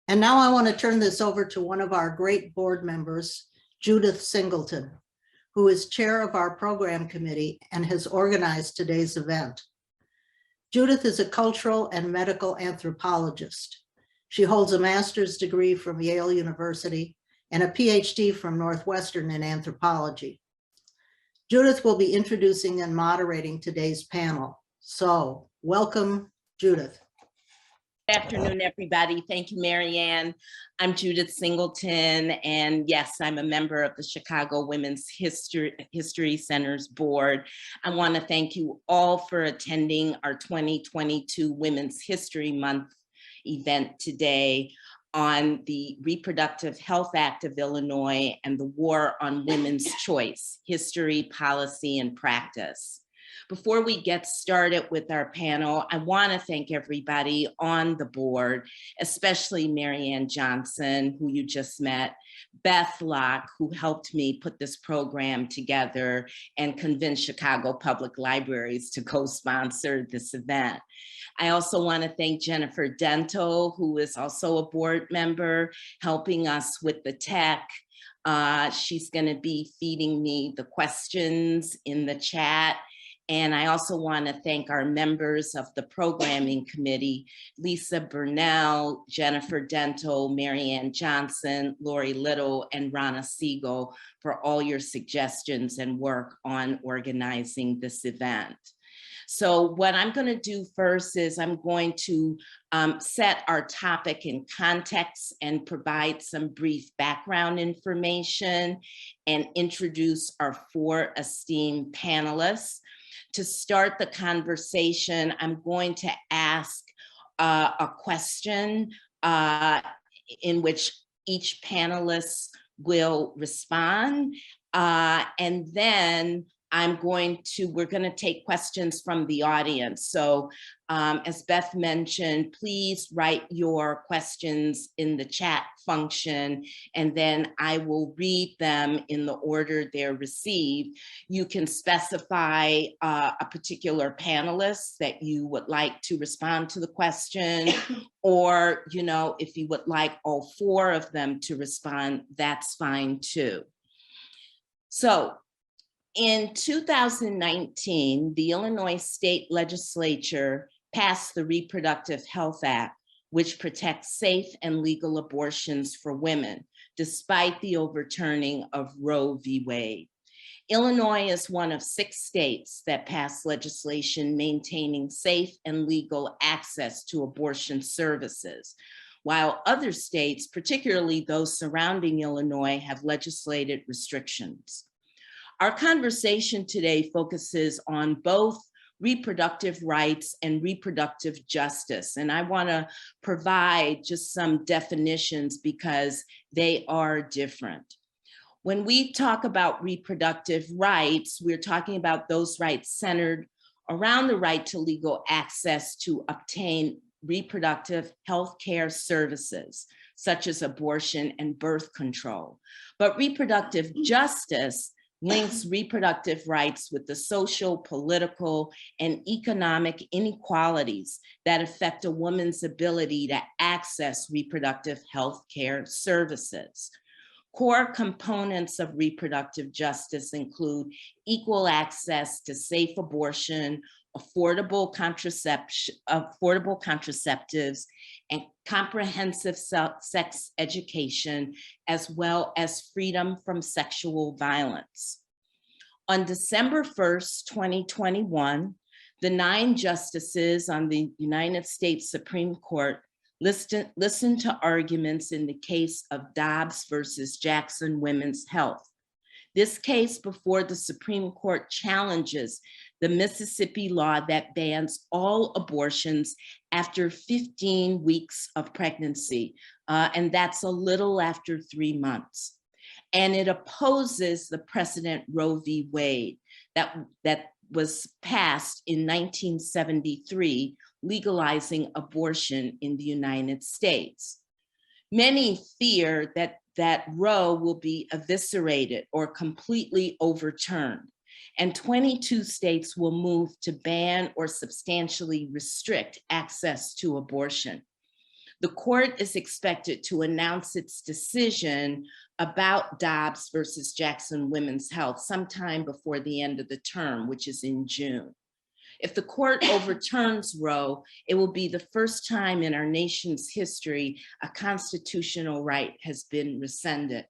And now I want to turn this over to one of our great board members, Judith Singleton, who is chair of our program committee and has organized today's event. Judith is a cultural and medical anthropologist. She holds a master's degree from Yale University and a PhD from Northwestern in anthropology. Judith will be introducing and moderating today's panel. So welcome, Judith. Good afternoon, everybody. Thank you, Marianne. I'm Judith Singleton, and yes, I'm a member of the Chicago Women's History Center's board. I want to thank you all for attending our 2022 Women's History Month event today on the Reproductive Health Act of Illinois and the War on Women's Choice, History, Policy, and Practice. Before we get started with our panel, I want to thank everybody on the board, especially Marianne Johnson, who you just met, Beth Locke, who helped me put this program together and convince Chicago Public Libraries to co-sponsor this event. I also want to thank Jennifer Dento, who is also a board member, helping us with the tech. She's going to be feeding me the questions in the chat. And I also want to thank our members of the programming committee, Lisa Burnell, Jennifer Dento, Marianne Johnson, Lori Little, and Rana Siegel for all your suggestions and work on organizing this event. So what I'm going to do first is I'm going to set our topic in context and provide some brief background information and introduce our four esteemed panelists. To start the conversation, I'm going to ask a question in which each panelist will respond. And then we're going to take questions from the audience. So as Beth mentioned, please write your questions in the chat function, and then I will read them in the order they're received. You can specify a particular panelist that you would like to respond to the question, or, if you would like all four of them to respond, that's fine too. So, in 2019, the Illinois State Legislature passed the Reproductive Health Act, which protects safe and legal abortions for women, despite the overturning of Roe v. Wade. Illinois is one of 6 states that passed legislation maintaining safe and legal access to abortion services, while other states, particularly those surrounding Illinois, have legislated restrictions. Our conversation today focuses on both reproductive rights and reproductive justice. And I want to provide just some definitions because they are different. When we talk about reproductive rights, we're talking about those rights centered around the right to legal access to obtain reproductive health care services, such as abortion and birth control. But reproductive justice links reproductive rights with the social, political, and economic inequalities that affect a woman's ability to access reproductive health care services. Core components of reproductive justice include equal access to safe abortion, affordable contraceptives, and comprehensive sex education, as well as freedom from sexual violence. On December 1st, 2021, the 9 justices on the United States Supreme Court listened to arguments in the case of Dobbs versus Jackson Women's Health. This case before the Supreme Court challenges the Mississippi law that bans all abortions after 15 weeks of pregnancy, and that's a little after 3 months. And it opposes the precedent Roe v. Wade that was passed in 1973, legalizing abortion in the United States. Many fear that Roe will be eviscerated or completely overturned, and 22 states will move to ban or substantially restrict access to abortion. The court is expected to announce its decision about Dobbs versus Jackson Women's Health sometime before the end of the term, which is in June. If the court overturns Roe, it will be the first time in our nation's history a constitutional right has been rescinded.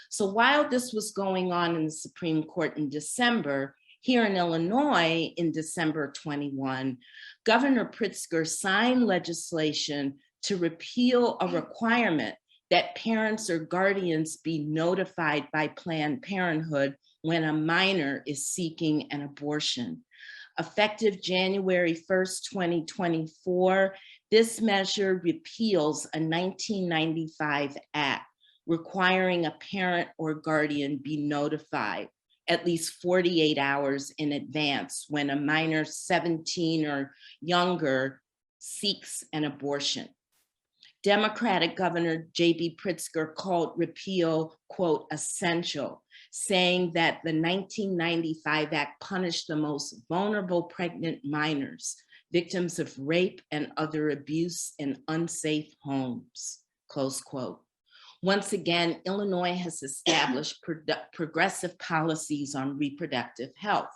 So while this was going on in the Supreme Court in December, here in Illinois in December 21, Governor Pritzker signed legislation to repeal a requirement that parents or guardians be notified by Planned Parenthood when a minor is seeking an abortion. Effective January 1st, 2024, this measure repeals a 1995 act requiring a parent or guardian be notified at least 48 hours in advance when a minor 17 or younger seeks an abortion. Democratic Governor J.B. Pritzker called repeal, quote, essential, saying that the 1995 Act punished the most vulnerable pregnant minors, victims of rape and other abuse in unsafe homes, close quote. Once again, Illinois has established progressive policies on reproductive health.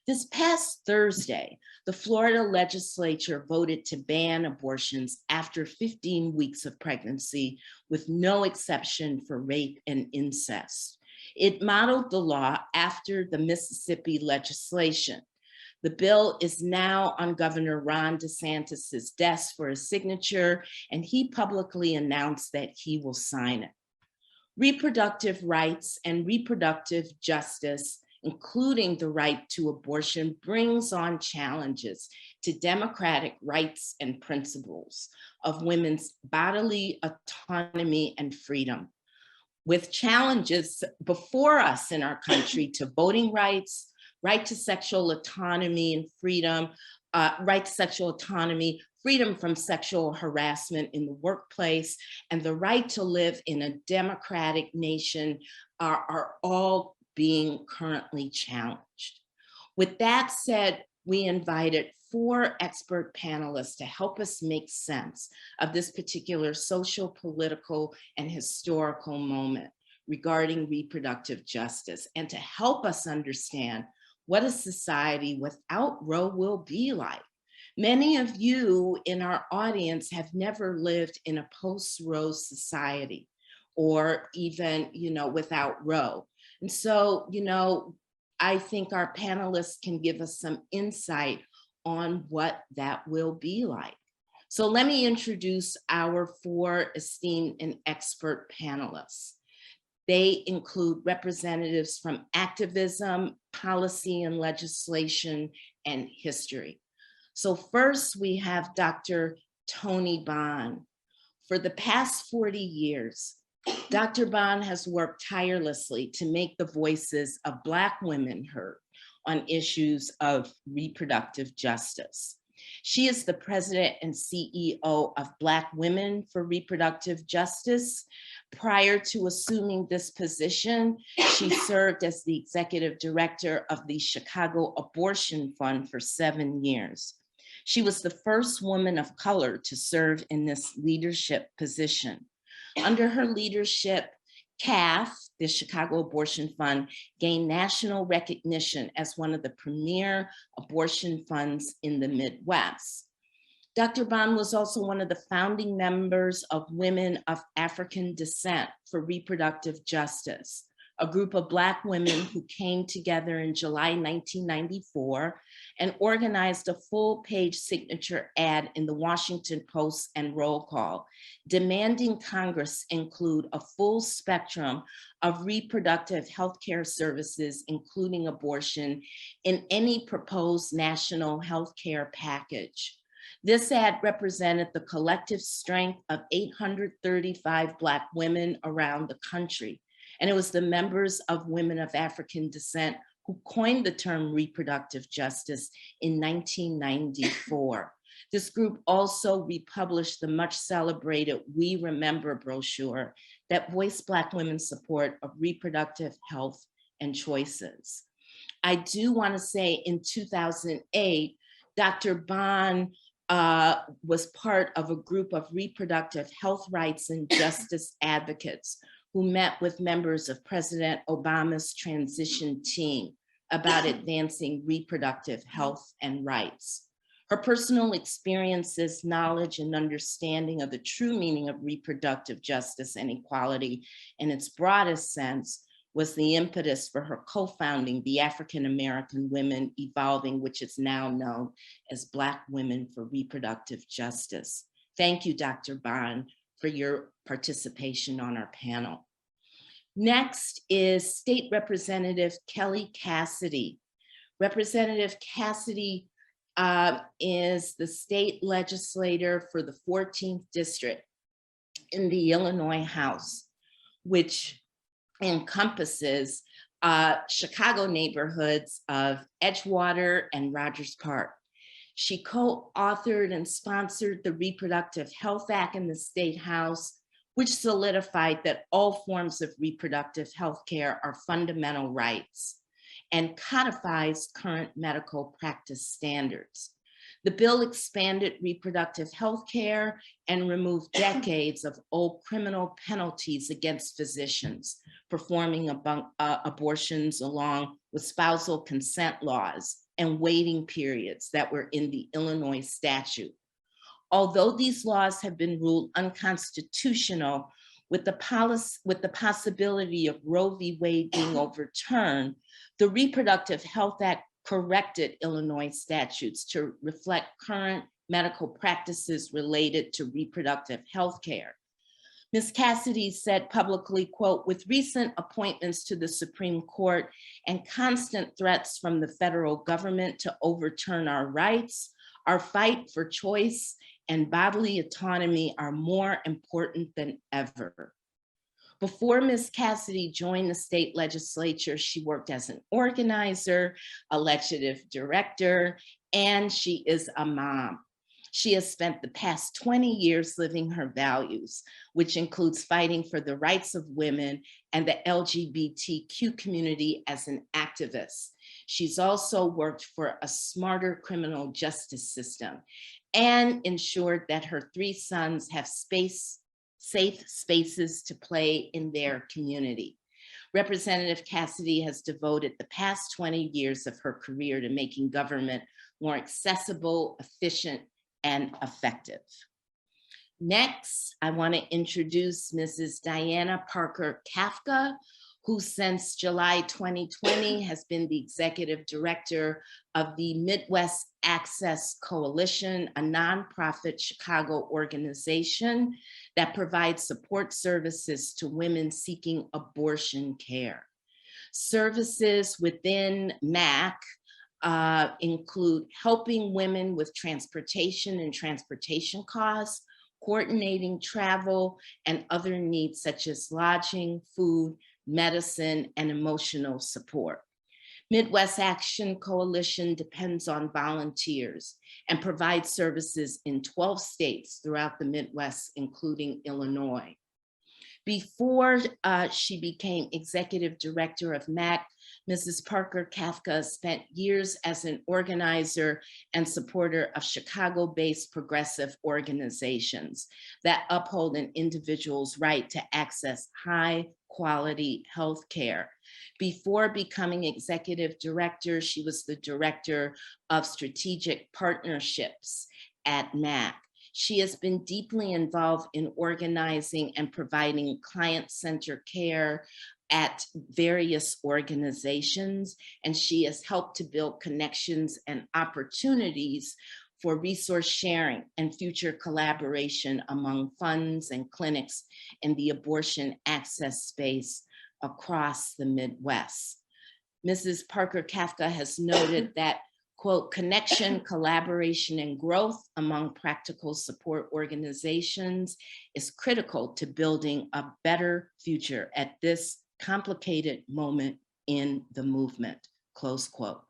This past Thursday, the Florida legislature voted to ban abortions after 15 weeks of pregnancy with no exception for rape and incest. It modeled the law after the Mississippi legislation. The bill is now on Governor Ron DeSantis's desk for a signature, and he publicly announced that he will sign it. Reproductive rights and reproductive justice, including the right to abortion, brings on challenges to democratic rights and principles of women's bodily autonomy and freedom. With challenges before us in our country to voting rights, right to sexual autonomy and freedom, right to sexual autonomy, freedom from sexual harassment in the workplace, and the right to live in a democratic nation are all being currently challenged. With that said, we invited 4 expert panelists to help us make sense of this particular social, political, and historical moment regarding reproductive justice, and to help us understand what a society without Roe will be like. Many of you in our audience have never lived in a post-Roe society, or even, without Roe. And so, I think our panelists can give us some insight on what that will be like. So let me introduce our 4 esteemed and expert panelists. They include representatives from activism, policy and legislation, and history. So first we have Dr. Toni Bond. For the past 40 years, Dr. Bond has worked tirelessly to make the voices of Black women heard on issues of reproductive justice. She is the president and CEO of Black Women for Reproductive Justice. Prior to assuming this position, she served as the executive director of the Chicago Abortion Fund for 7 years. She was the first woman of color to serve in this leadership position. Under her leadership, CAF, the Chicago Abortion Fund, gained national recognition as one of the premier abortion funds in the Midwest. Dr. Bond was also one of the founding members of Women of African Descent for Reproductive Justice, a group of Black women who came together in July 1994 and organized a full-page signature ad in the Washington Post and Roll Call, demanding Congress include a full spectrum of reproductive healthcare services, including abortion, in any proposed national healthcare package. This ad represented the collective strength of 835 Black women around the country. And it was the members of Women of African Descent who coined the term reproductive justice in 1994. This group also republished the much celebrated We Remember brochure that voiced Black women's support of reproductive health and choices. I do want to say in 2008, Dr. Bond was part of a group of reproductive health rights and justice advocates who met with members of President Obama's transition team about advancing reproductive health and rights. Her personal experiences, knowledge, and understanding of the true meaning of reproductive justice and equality in its broadest sense was the impetus for her co-founding the African American Women Evolving, which is now known as Black Women for Reproductive Justice. Thank you, Dr. Bond, for your participation on our panel. Next is State Representative Kelly Cassidy. Representative Cassidy is the state legislator for the 14th District in the Illinois House, which encompasses Chicago neighborhoods of Edgewater and Rogers Park. She co-authored and sponsored the Reproductive Health Act in the State House, which solidified that all forms of reproductive health care are fundamental rights and codifies current medical practice standards. The bill expanded reproductive health care and removed decades of old criminal penalties against physicians performing abortions, along with spousal consent laws and waiting periods that were in the Illinois statute. Although these laws have been ruled unconstitutional, with the possibility of Roe v. Wade being overturned, the Reproductive Health Act corrected Illinois statutes to reflect current medical practices related to reproductive health care. Ms. Cassidy said publicly, quote, "With recent appointments to the Supreme Court and constant threats from the federal government to overturn our rights, our fight for choice and bodily autonomy are more important than ever." Before Ms. Cassidy joined the state legislature, she worked as an organizer, a legislative director, and she is a mom. She has spent the past 20 years living her values, which includes fighting for the rights of women and the LGBTQ community as an activist. She's also worked for a smarter criminal justice system and ensured that her 3 sons have safe spaces to play in their community. Representative Cassidy has devoted the past 20 years of her career to making government more accessible, efficient, and effective. Next, I want to introduce Mrs. Diana Parker Kafka, who since July 2020 has been the executive director of the Midwest Access Coalition, a nonprofit Chicago organization that provides support services to women seeking abortion care. Services within MAC include helping women with transportation and transportation costs, coordinating travel and other needs such as lodging, food, medicine, and emotional support. Midwest Action Coalition depends on volunteers and provides services in 12 states throughout the Midwest, including Illinois. Before she became executive director of MAC, Mrs. Parker Kafka spent years as an organizer and supporter of Chicago-based progressive organizations that uphold an individual's right to access high-quality health care. Before becoming executive director, she was the director of strategic partnerships at MAC. She has been deeply involved in organizing and providing client-centered care at various organizations, and she has helped to build connections and opportunities for resource sharing and future collaboration among funds and clinics in the abortion access space across the Midwest. Mrs. Parker Kafka has noted that, quote, "Connection, collaboration, and growth among practical support organizations is critical to building a better future at this complicated moment in the movement," close quote.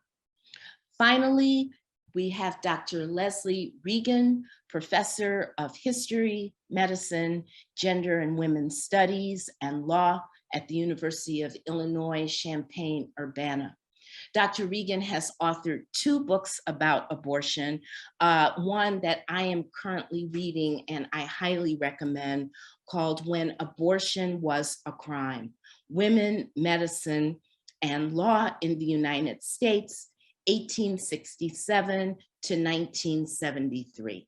Finally, we have Dr. Leslie Regan, professor of history, medicine, gender and women's studies, and law at the University of Illinois, Champaign-Urbana. Dr. Regan has authored 2 books about abortion, one that I am currently reading and I highly recommend, called When Abortion Was a Crime: Women, Medicine, and Law in the United States, 1867 to 1973.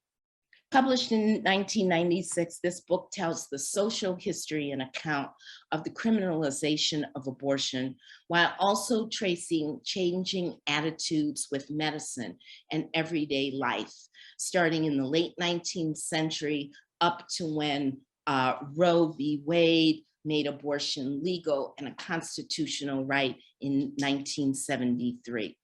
Published in 1996, this book tells the social history and account of the criminalization of abortion, while also tracing changing attitudes with medicine and everyday life, starting in the late 19th century up to when Roe v. Wade made abortion legal and a constitutional right in 1973.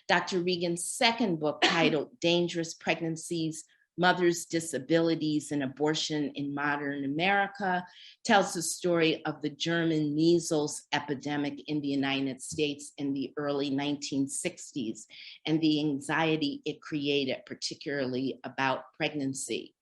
Dr. Regan's second book, titled Dangerous Pregnancies, Mothers' Disabilities and Abortion in Modern America, tells the story of the German measles epidemic in the United States in the early 1960s and the anxiety it created, particularly about pregnancy.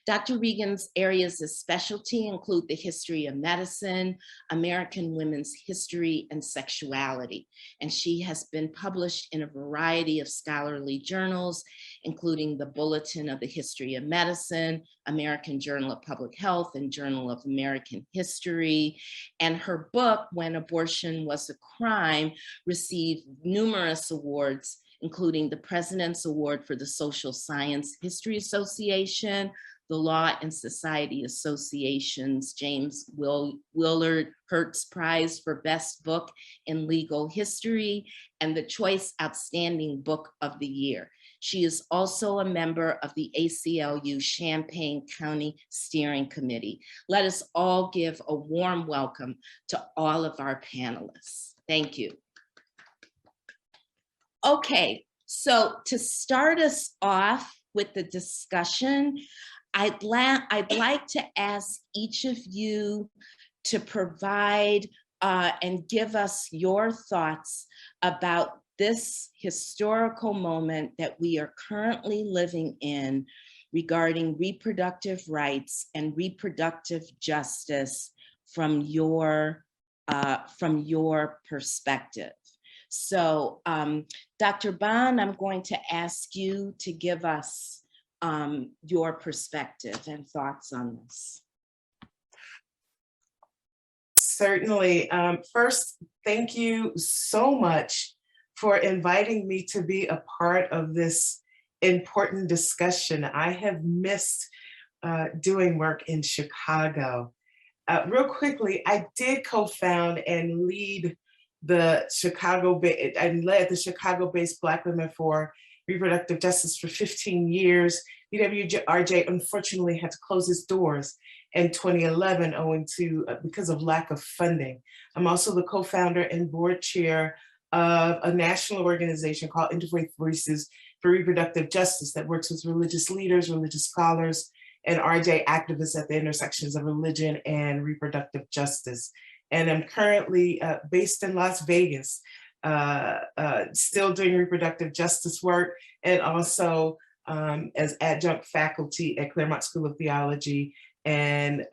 Dr. Regan's areas of specialty include the history of medicine, American women's history, and sexuality. And she has been published in a variety of scholarly journals, including the Bulletin of the History of Medicine, American Journal of Public Health, and Journal of American History. And her book, When Abortion Was a Crime, received numerous awards, including the President's Award for the Social Science History Association, the Law and Society Association's James Willard Hertz Prize for Best Book in Legal History, and the Choice Outstanding Book of the Year. She is also a member of the ACLU Champaign County Steering Committee. Let us all give a warm welcome to all of our panelists. Thank you. Okay, so to start us off with the discussion, I'd like to ask each of you to provide and give us your thoughts about this historical moment that we are currently living in regarding reproductive rights and reproductive justice from your perspective. So Dr. Bond, I'm going to ask you to give us your perspective and thoughts on this. Certainly. First, thank you so much for inviting me to be a part of this important discussion. I have missed doing work in Chicago. Real quickly, I did co-found and lead the Chicago-based Black Women for Reproductive Justice for 15 years. BWRJ unfortunately had to close its doors in 2011 because of lack of funding. I'm also the co-founder and board chair of a national organization called Interfaith Voices for Reproductive Justice that works with religious leaders, religious scholars, and RJ activists at the intersections of religion and reproductive justice. And I'm currently based in Las Vegas, still doing reproductive justice work, and also as adjunct faculty at Claremont School of Theology, and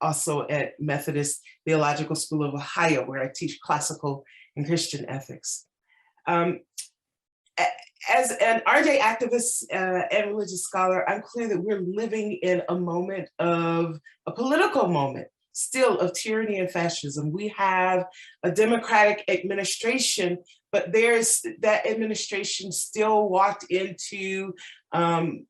also at Methodist Theological School of Ohio, where I teach classical and Christian ethics. As an RJ activist and religious scholar, I'm clear that we're living in a moment of a political moment, still, of tyranny and fascism. We have a Democratic administration, but that administration still walked into the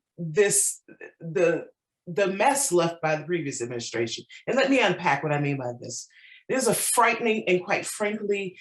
mess left by the previous administration. And let me unpack what I mean by this. There's a frightening and, quite frankly,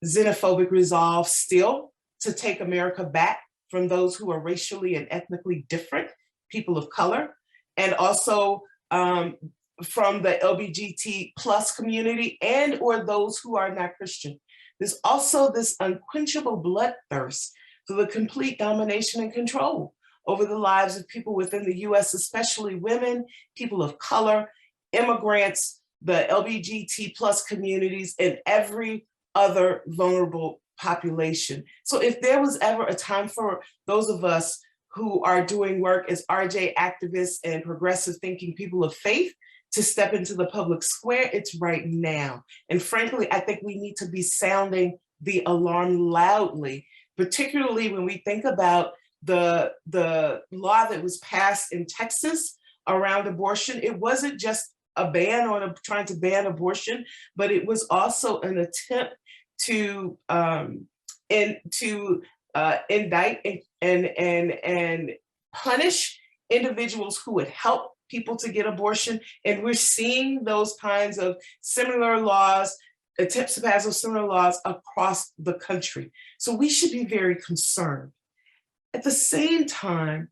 xenophobic resolve still to take America back from those who are racially and ethnically different, people of color, and also from the LGBT plus community and or those who are not Christian. There's also this unquenchable bloodthirst for the complete domination and control over the lives of people within the US, especially women, people of color, immigrants, the LGBT plus communities, and every other vulnerable population. So if there was ever a time for those of us who are doing work as RJ activists and progressive thinking people of faith to step into the public square, it's right now. And frankly, I think we need to be sounding the alarm loudly, particularly when we think about the law that was passed in Texas around abortion. It wasn't just a ban on trying to ban abortion, but it was also an attempt to indict and punish individuals who would help people to get abortion. And we're seeing those kinds of similar laws, attempts to pass those similar laws across the country. So we should be very concerned. At the same time,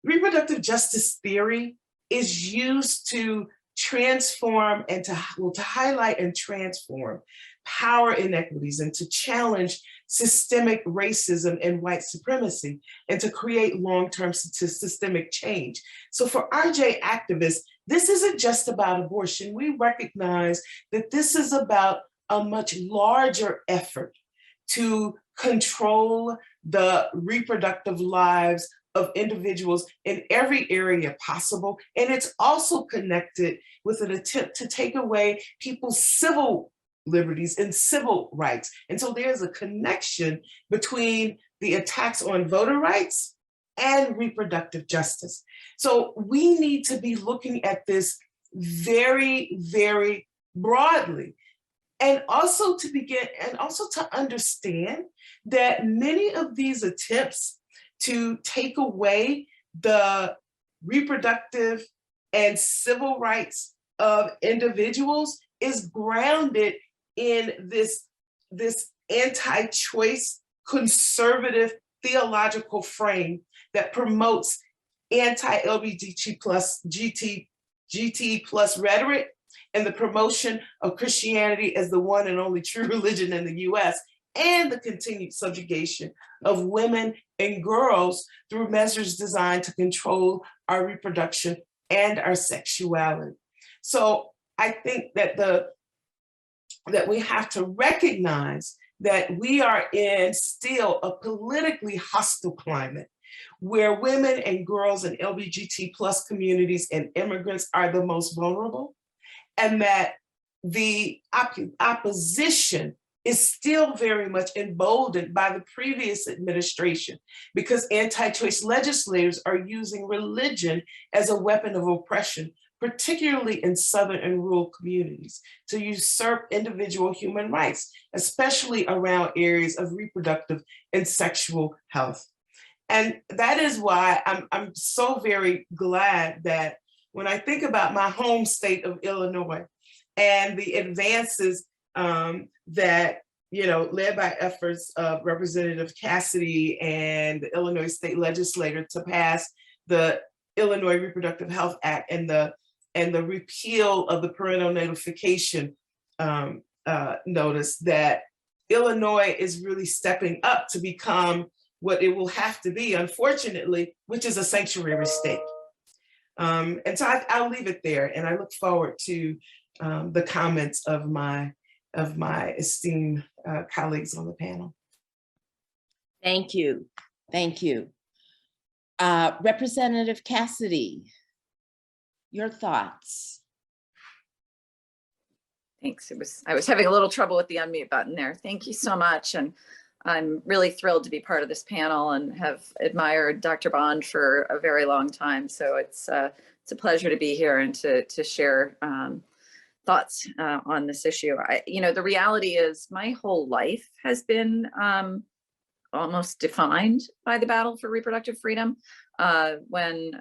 reproductive justice theory is used to transform and to highlight and transform power inequities and to challenge systemic racism and white supremacy and to create long-term systemic change. So for RJ activists, this isn't just about abortion. We recognize that this is about a much larger effort to control the reproductive lives of individuals in every area possible. And it's also connected with an attempt to take away people's civil liberties and civil rights. And so there's a connection between the attacks on voter rights and reproductive justice. So we need to be looking at this very, very broadly. And also to understand that many of these attempts to take away the reproductive and civil rights of individuals is grounded in this anti-choice conservative theological frame that promotes anti-LGBT plus GT plus rhetoric and the promotion of Christianity as the one and only true religion in the US, and the continued subjugation of women and girls through measures designed to control our reproduction and our sexuality. So I think that that we have to recognize that we are in still a politically hostile climate where women and girls and LGBT plus communities and immigrants are the most vulnerable, and that the opposition is still very much emboldened by the previous administration because anti-choice legislators are using religion as a weapon of oppression, particularly in Southern and rural communities, to usurp individual human rights, especially around areas of reproductive and sexual health. And that is why I'm so very glad that when I think about my home state of Illinois and the advances that, led by efforts of Representative Cassidy and the Illinois state legislature to pass the Illinois Reproductive Health Act and the repeal of the parental notification notice, that Illinois is really stepping up to become what it will have to be, unfortunately, which is a sanctuary state. And so I'll leave it there, and I look forward to the comments of my esteemed colleagues on the panel. Thank you. Thank you. Representative Cassidy, your thoughts? Thanks. I was having a little trouble with the unmute button there. Thank you so much. And I'm really thrilled to be part of this panel and have admired Dr. Bond for a very long time. So it's a pleasure to be here and to share thoughts on this issue. The reality is my whole life has been almost defined by the battle for reproductive freedom. When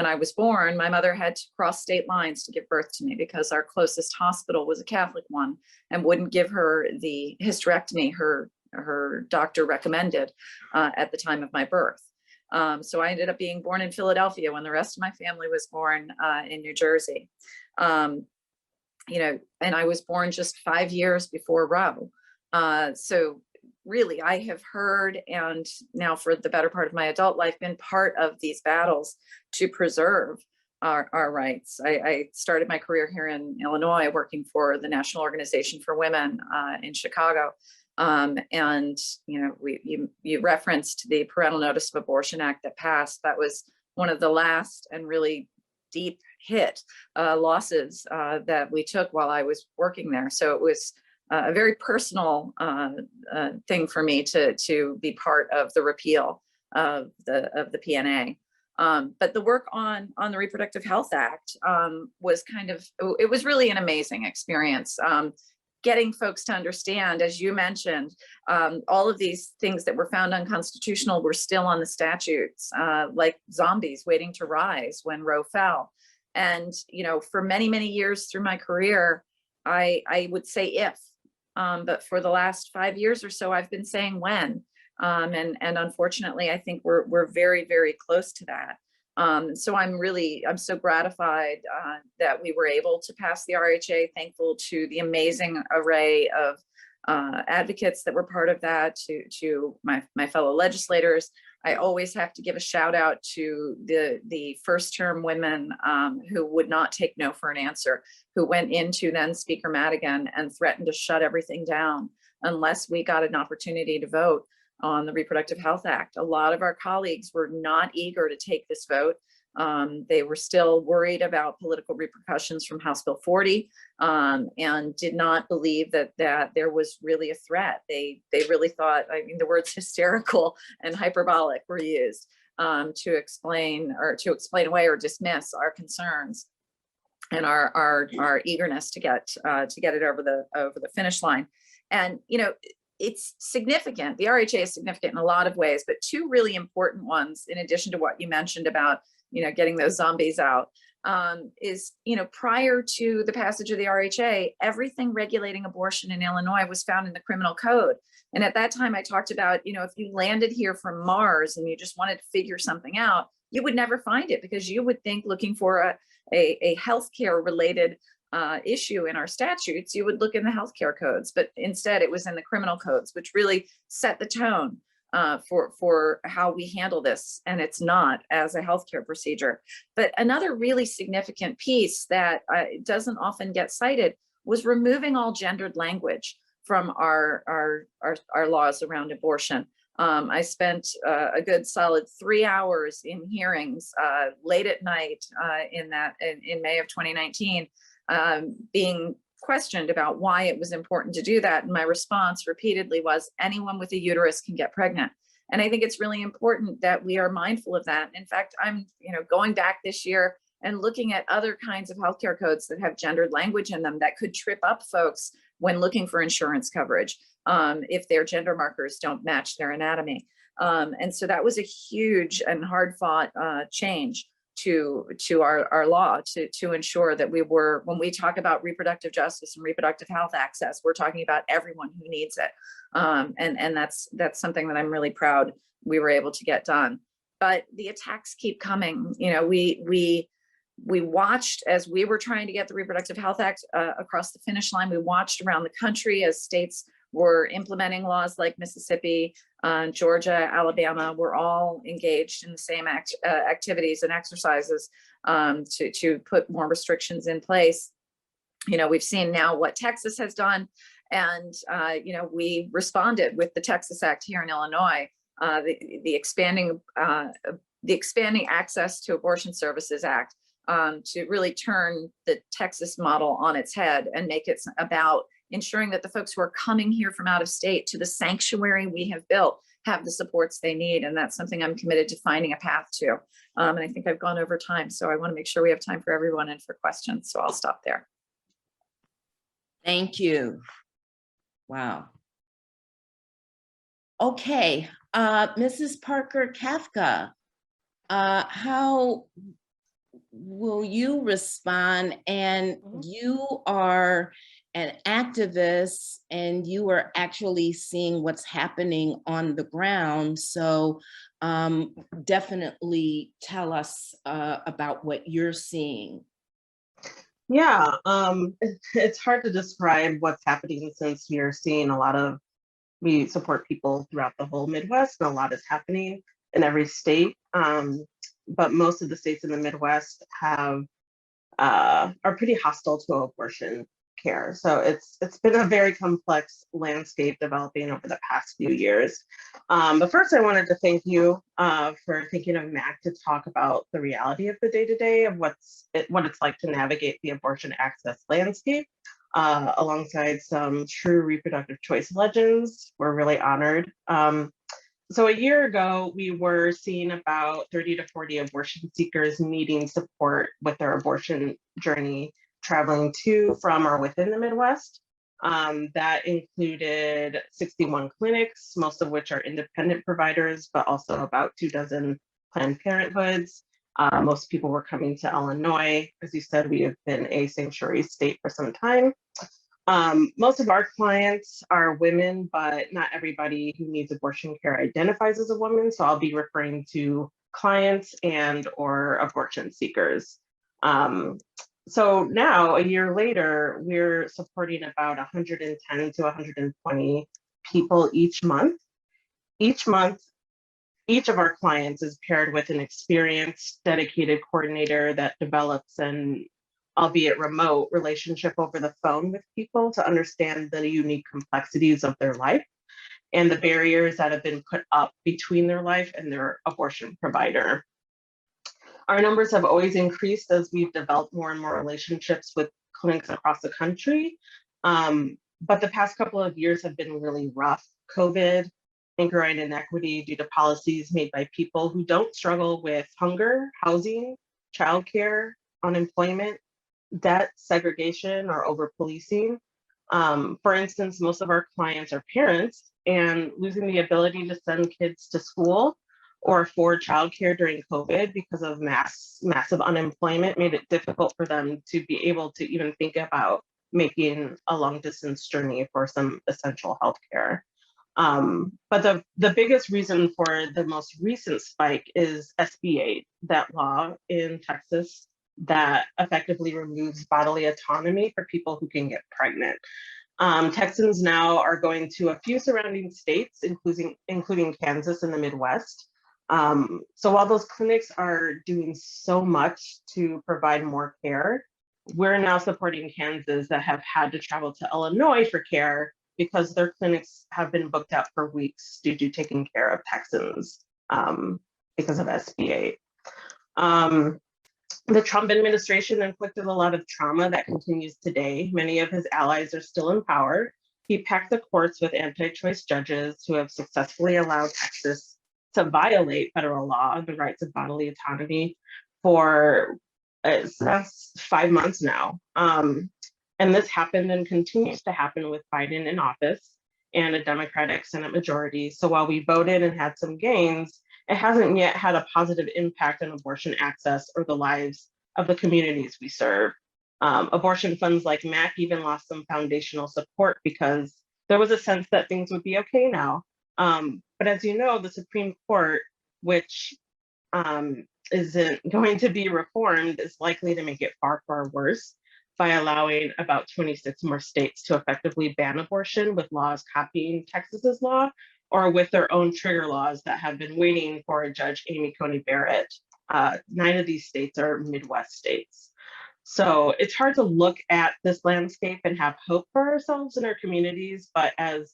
I was born, my mother had to cross state lines to give birth to me because our closest hospital was a Catholic one and wouldn't give her the hysterectomy her doctor recommended at the time of my birth. So I ended up being born in Philadelphia when the rest of my family was born in New Jersey. And I was born just 5 years before Roe. So really, I have heard, and now for the better part of my adult life, been part of these battles to preserve our rights. I started my career here in Illinois, working for the National Organization for Women in Chicago. And you referenced the Parental Notice of Abortion Act that passed. That was one of the last and really deep hit losses that we took while I was working there. So it was a very personal thing for me to be part of the repeal of the PNA. But the work on the Reproductive Health Act was it was really an amazing experience. Getting folks to understand, as you mentioned, all of these things that were found unconstitutional were still on the statutes, like zombies waiting to rise when Roe fell. And, for many, many years through my career, I would say if, but for the last 5 years or so, I've been saying when. And unfortunately, I think we're very, very close to that. So I'm so gratified that we were able to pass the RHA, thankful to the amazing array of advocates that were part of that, to my fellow legislators. I always have to give a shout out to the first term women who would not take no for an answer, who went into then Speaker Madigan and threatened to shut everything down unless we got an opportunity to vote on the Reproductive Health Act. A lot of our colleagues were not eager to take this vote. They were still worried about political repercussions from House Bill 40 and did not believe that there was really a threat. They really thought, the words hysterical and hyperbolic were used to explain away or dismiss our concerns and our eagerness to get it over the finish line. And it's significant. The RHA is significant in a lot of ways, but two really important ones, in addition to what you mentioned about, getting those zombies out, is, prior to the passage of the RHA, everything regulating abortion in Illinois was found in the criminal code. And at that time I talked about, if you landed here from Mars and you just wanted to figure something out, you would never find it, because you would think, looking for a healthcare related issue in our statutes, you would look in the healthcare codes, but instead it was in the criminal codes, which really set the tone for how we handle this. And it's not as a healthcare procedure. But another really significant piece that doesn't often get cited was removing all gendered language from our laws around abortion. I spent a good solid 3 hours in hearings late at night in May of 2019, being questioned about why it was important to do that. And my response repeatedly was, anyone with a uterus can get pregnant. And I think it's really important that we are mindful of that. In fact, I'm going back this year and looking at other kinds of healthcare codes that have gendered language in them that could trip up folks when looking for insurance coverage if their gender markers don't match their anatomy. And so that was a huge and hard fought change to our law to ensure that when we talk about reproductive justice and reproductive health access, we're talking about everyone who needs it. And that's something that I'm really proud we were able to get done. But the attacks keep coming. We watched as we were trying to get the Reproductive Health Act across the finish line. We watched around the country as states were implementing laws, like Mississippi, Georgia, Alabama. Were all engaged in the same activities and exercises to put more restrictions in place. We've seen now what Texas has done, and we responded with the Texas Act here in Illinois, the expanding Access to Abortion Services Act, to really turn the Texas model on its head and make it about ensuring that the folks who are coming here from out of state to the sanctuary we have built have the supports they need. And that's something I'm committed to finding a path to. And I think I've gone over time, so I want to make sure we have time for everyone and for questions. So I'll stop there. Thank you. Wow. Okay, Mrs. Parker Kafka, how will you respond? And you are an activist and you are actually seeing what's happening on the ground. So definitely tell us about what you're seeing. Yeah, it's hard to describe what's happening since we support people throughout the whole Midwest, and a lot is happening in every state. But most of the states in the Midwest are pretty hostile to abortion care. So it's been a very complex landscape developing over the past few years. But first, I wanted to thank you for thinking of MAC to talk about the reality of the day-to-day of what it's like to navigate the abortion access landscape alongside some true reproductive choice legends. We're really honored. So a year ago, we were seeing about 30 to 40 abortion seekers needing support with their abortion journey, traveling to, from, or within the Midwest. That included 61 clinics, most of which are independent providers, but also about 24 Planned Parenthoods. Most people were coming to Illinois. As you said, we have been a sanctuary state for some time. Most of our clients are women, but not everybody who needs abortion care identifies as a woman. So I'll be referring to clients and or abortion seekers. So now, a year later, we're supporting about 110 to 120 people each month. Each month, each of our clients is paired with an experienced, dedicated coordinator that develops an, albeit remote, relationship over the phone with people to understand the unique complexities of their life and the barriers that have been put up between their life and their abortion provider. Our numbers have always increased as we've developed more and more relationships with clinics across the country. But the past couple of years have been really rough. COVID, anchoring inequity due to policies made by people who don't struggle with hunger, housing, childcare, unemployment, debt, segregation, or over-policing. For instance, most of our clients are parents, and losing the ability to send kids to school or afford childcare during COVID because of massive unemployment made it difficult for them to be able to even think about making a long distance journey for some essential healthcare. But the biggest reason for the most recent spike is SB 8, that law in Texas that effectively removes bodily autonomy for people who can get pregnant. Texans now are going to a few surrounding states, including Kansas and the Midwest. So while those clinics are doing so much to provide more care, we're now supporting Kansas that have had to travel to Illinois for care because their clinics have been booked out for weeks due to taking care of Texans because of SB 8. The Trump administration inflicted a lot of trauma that continues today. Many of his allies are still in power. He packed the courts with anti-choice judges who have successfully allowed Texas to violate federal law, the rights of bodily autonomy, for 5 months now. And this happened and continues to happen with Biden in office and a Democratic Senate majority. So while we voted and had some gains, it hasn't yet had a positive impact on abortion access or the lives of the communities we serve. Abortion funds like MAC even lost some foundational support because there was a sense that things would be okay now. But as you know, the Supreme Court, which isn't going to be reformed, is likely to make it far, far worse by allowing about 26 more states to effectively ban abortion with laws copying Texas's law or with their own trigger laws that have been waiting for Judge Amy Coney Barrett. 9 of these states are Midwest states. So it's hard to look at this landscape and have hope for ourselves and our communities, but as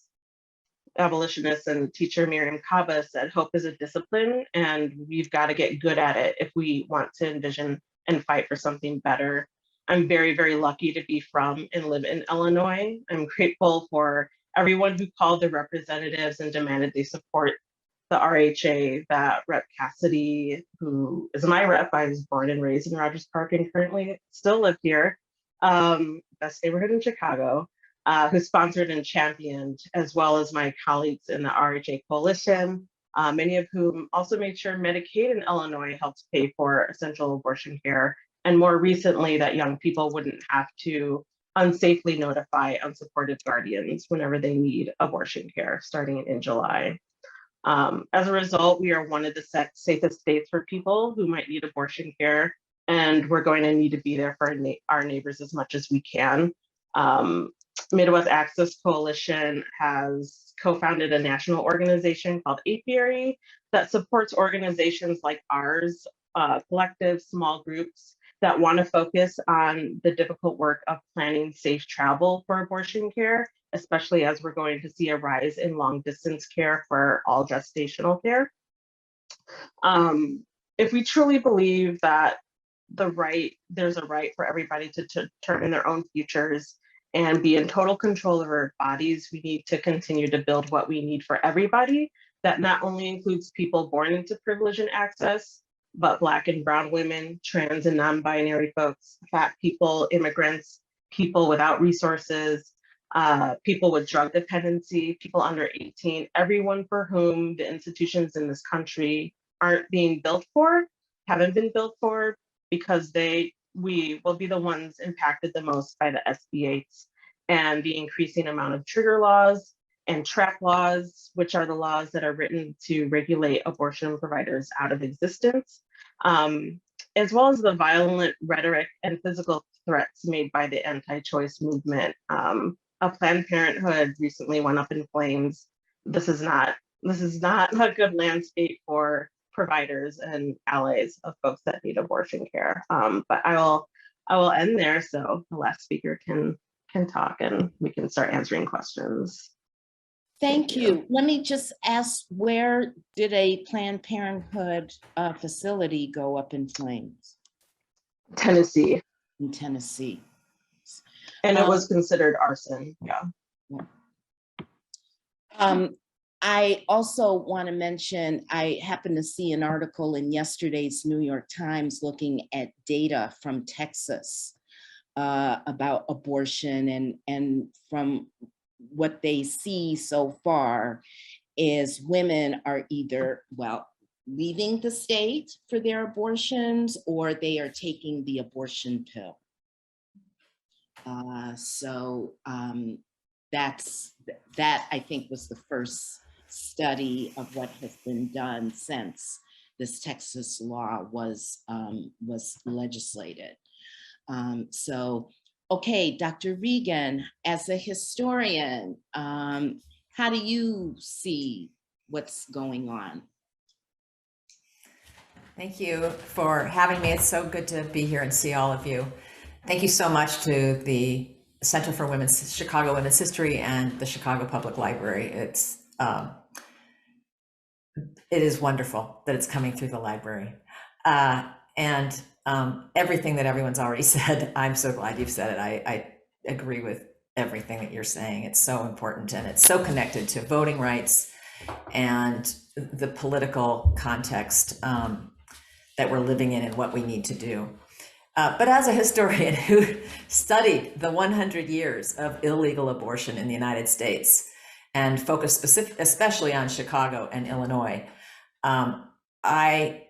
abolitionist and teacher Miriam Kaba said, hope is a discipline and we've got to get good at it if we want to envision and fight for something better. I'm very, very lucky to be from and live in Illinois. I'm grateful for everyone who called the representatives and demanded they support the RHA, that Rep Cassidy, who is my rep. I was born and raised in Rogers Park and currently still live here, best neighborhood in Chicago, who sponsored and championed, as well as my colleagues in the RHA Coalition, many of whom also made sure Medicaid in Illinois helped pay for essential abortion care. And more recently, that young people wouldn't have to unsafely notify unsupported guardians whenever they need abortion care, starting in July. As a result, we are one of the safest states for people who might need abortion care, and we're going to need to be there for our neighbors as much as we can. Midwest Access Coalition has co-founded a national organization called Apiary that supports organizations like ours, collectives, small groups, that want to focus on the difficult work of planning safe travel for abortion care, especially as we're going to see a rise in long distance care for all gestational care. If we truly believe that there's a right for everybody to determine their own futures and be in total control of our bodies, we need to continue to build what we need for everybody. That not only includes people born into privilege and access, but Black and Brown women, trans and non-binary folks, Fat people, immigrants, people without resources, people with drug dependency, people under 18, everyone for whom the institutions in this country aren't being built for, haven't been built for, because we will be the ones impacted the most by the SB8s and the increasing amount of trigger laws and trap laws, which are the laws that are written to regulate abortion providers out of existence, as well as the violent rhetoric and physical threats made by the anti-choice movement. A Planned Parenthood recently went up in flames. This is not a good landscape for providers and allies of folks that need abortion care. But I will end there so the last speaker can talk and we can start answering questions. Thank you. Let me just ask, where did a Planned Parenthood facility go up in flames? Tennessee. In Tennessee. And it was considered arson. Yeah. I also want to mention, I happened to see an article in yesterday's New York Times looking at data from Texas about abortion, and from what they see so far is women are either, well, leaving the state for their abortions, or they are taking the abortion pill. That I think was the first study of what has been done since this Texas law was legislated. Okay, Dr. Regan, as a historian, how do you see what's going on? Thank you for having me. It's so good to be here and see all of you. Thank you so much to the Center for Chicago Women's History and the Chicago Public Library. It is wonderful that it's coming through the library. And everything that everyone's already said, I'm so glad you've said it. I agree with everything that you're saying. It's so important, and it's so connected to voting rights and the political context that we're living in and what we need to do. But as a historian who studied the 100 years of illegal abortion in the United States and focused especially on Chicago and Illinois, I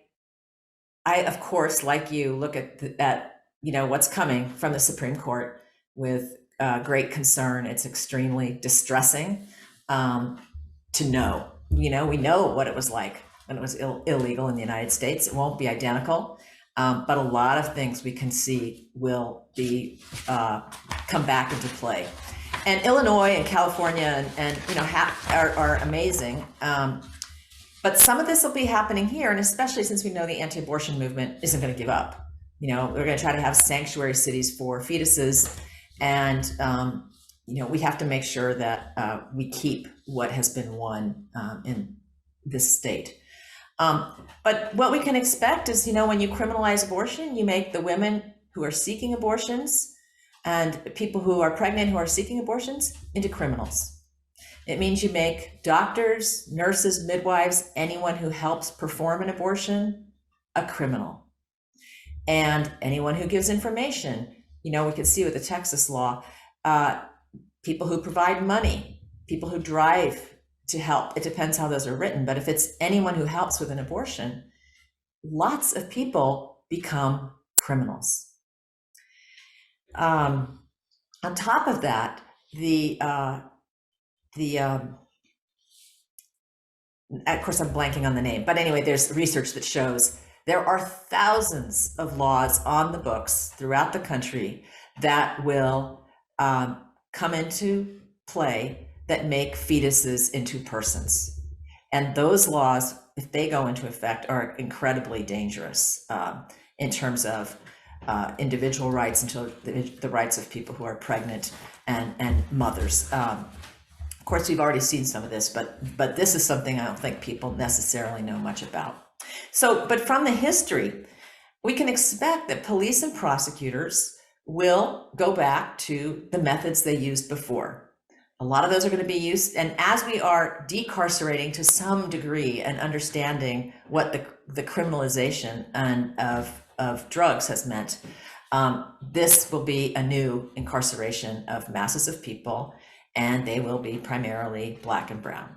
of course, like you, look at what's coming from the Supreme Court with great concern. It's extremely distressing to know. We know what it was like when it was illegal in the United States. It won't be identical, but a lot of things we can see will be come back into play. And Illinois and California and are amazing. But some of this will be happening here, and especially since we know the anti-abortion movement isn't going to give up. We're going to try to have sanctuary cities for fetuses, and we have to make sure that we keep what has been won in this state. But what we can expect is, when you criminalize abortion, you make the women who are seeking abortions and people who are pregnant who are seeking abortions into criminals. It means you make doctors, nurses, midwives, anyone who helps perform an abortion, a criminal. And anyone who gives information, we could see with the Texas law, people who provide money, people who drive to help. It depends how those are written, but if it's anyone who helps with an abortion, lots of people become criminals. On top of that, of course, I'm blanking on the name, but anyway, there's research that shows there are thousands of laws on the books throughout the country that will come into play that make fetuses into persons. And those laws, if they go into effect, are incredibly dangerous in terms of individual rights until the rights of people who are pregnant and mothers. Of course, we've already seen some of this, but this is something I don't think people necessarily know much about. So, but from the history, we can expect that police and prosecutors will go back to the methods they used before. A lot of those are going to be used, and as we are decarcerating to some degree and understanding what the criminalization of drugs has meant, this will be a new incarceration of masses of people, and they will be primarily Black and brown.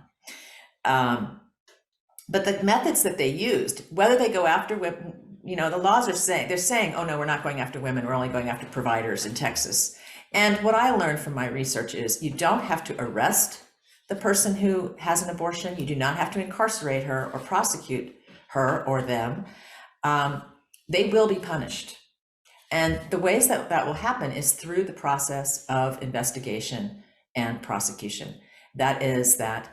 But the methods that they used, whether they go after women, you know, the laws are saying, they're saying, oh no, we're not going after women, we're only going after providers in Texas. And what I learned from my research is you don't have to arrest the person who has an abortion. You do not have to incarcerate her or prosecute her or them. They will be punished. And the ways that that will happen is through the process of investigation and prosecution. That is that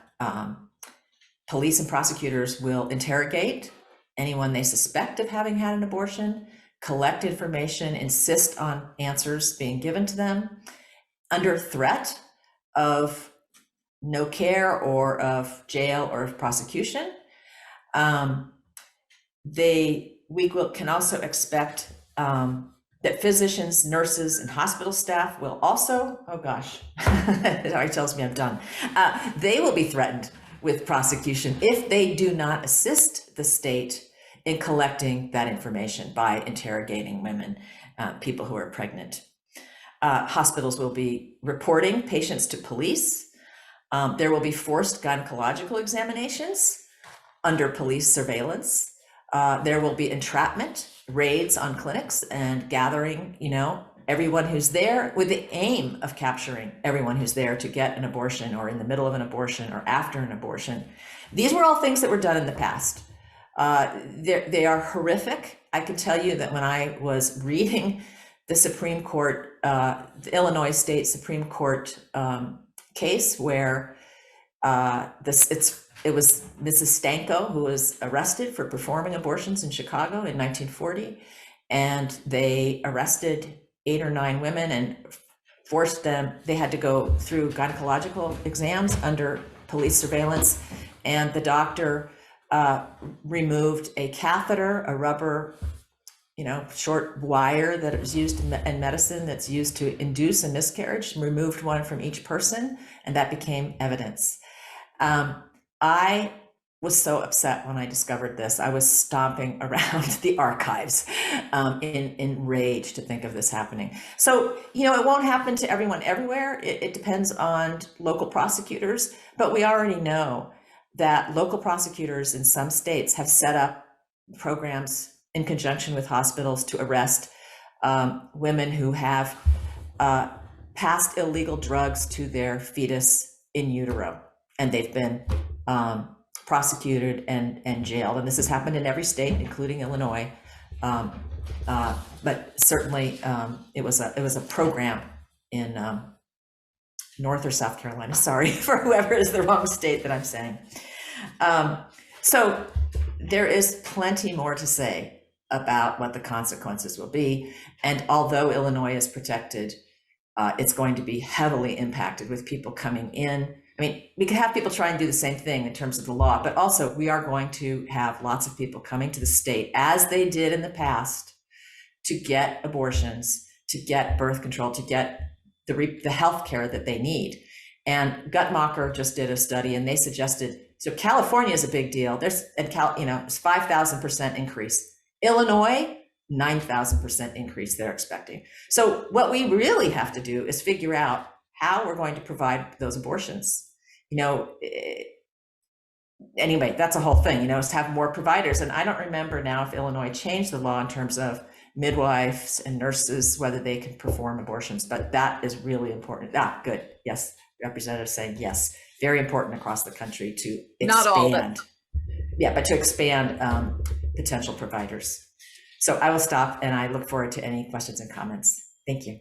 police and prosecutors will interrogate anyone they suspect of having had an abortion, collect information, insist on answers being given to them under threat of no care or of jail or of prosecution. We can also expect that physicians, nurses, and hospital staff will also, oh gosh, it already tells me I'm done. They will be threatened with prosecution if they do not assist the state in collecting that information by interrogating women, people who are pregnant. Hospitals will be reporting patients to police. There will be forced gynecological examinations under police surveillance. There will be entrapment, raids on clinics and gathering, you know, everyone who's there with the aim of capturing everyone who's there to get an abortion or in the middle of an abortion or after an abortion. These were all things that were done in the past. They are horrific. I can tell you that when I was reading the Supreme Court, the Illinois State Supreme Court case where it was Mrs. Stanko who was arrested for performing abortions in Chicago in 1940, and they arrested 8 or 9 women and forced them, they had to go through gynecological exams under police surveillance, and the doctor removed a catheter, a rubber, you know, short wire that was used in medicine that's used to induce a miscarriage, removed one from each person, and that became evidence. I was so upset when I discovered this. I was stomping around the archives in rage to think of this happening. So, you know, it won't happen to everyone everywhere. It depends on local prosecutors, but we already know that local prosecutors in some states have set up programs in conjunction with hospitals to arrest women who have passed illegal drugs to their fetus in utero, and they've been prosecuted and jailed. And this has happened in every state, including Illinois. But certainly it was a program in North or South Carolina, sorry for whoever is the wrong state that I'm saying. So there is plenty more to say about what the consequences will be. And although Illinois is protected, it's going to be heavily impacted with people coming in. I mean, we can have people try and do the same thing in terms of the law, but also we are going to have lots of people coming to the state, as they did in the past, to get abortions, to get birth control, to get the health care that they need. And Guttmacher just did a study, and they suggested, so California is a big deal. There's, it's 5,000% increase. Illinois, 9,000% increase they're expecting. So what we really have to do is figure out how we're going to provide those abortions. You know, anyway, that's a whole thing, you know, is to have more providers. And I don't remember now if Illinois changed the law in terms of midwives and nurses, whether they can perform abortions, but that is really important. Good. Yes. Representative saying yes. Very important across the country to expand. Not all, but yeah, but to expand potential providers. So I will stop, and I look forward to any questions and comments. Thank you.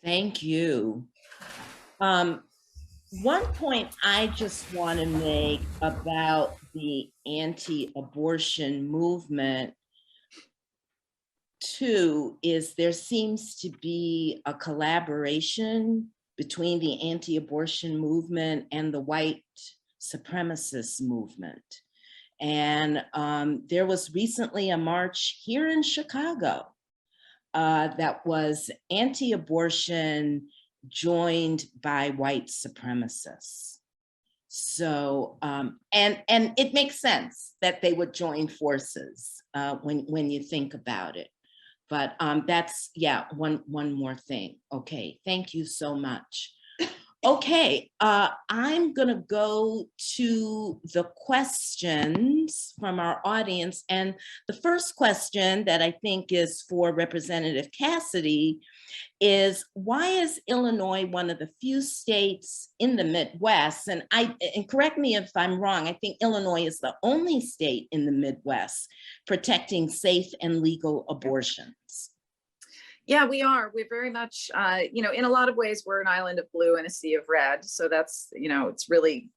Thank you. One point I just want to make about the anti-abortion movement too is there seems to be a collaboration between the anti-abortion movement and the white supremacist movement. And there was recently a march here in Chicago that was anti-abortion joined by white supremacists. So, and it makes sense that they would join forces when you think about it. But that's, yeah, one more thing. Okay, thank you so much. Okay, I'm gonna go to the questions from our audience. And the first question that I think is for Representative Cassidy is, why is Illinois one of the few states in the Midwest? And correct me if I'm wrong, I think Illinois is the only state in the Midwest protecting safe and legal abortions. Yeah, we are. We're very much, you know, in a lot of ways, we're an island of blue and a sea of red. So that's, you know, it's really,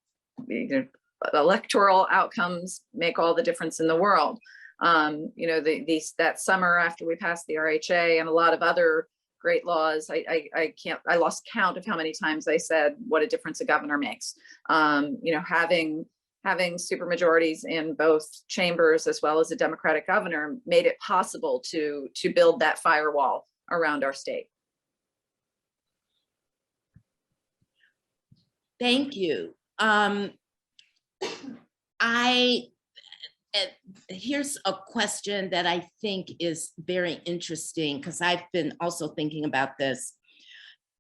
electoral outcomes make all the difference in the world. You know, that summer after we passed the RHA and a lot of other great laws, I lost count of how many times I said what a difference a governor makes. You know, having supermajorities in both chambers as well as a Democratic governor made it possible to build that firewall around our state. Thank you. Here's a question that I think is very interesting because I've been also thinking about this.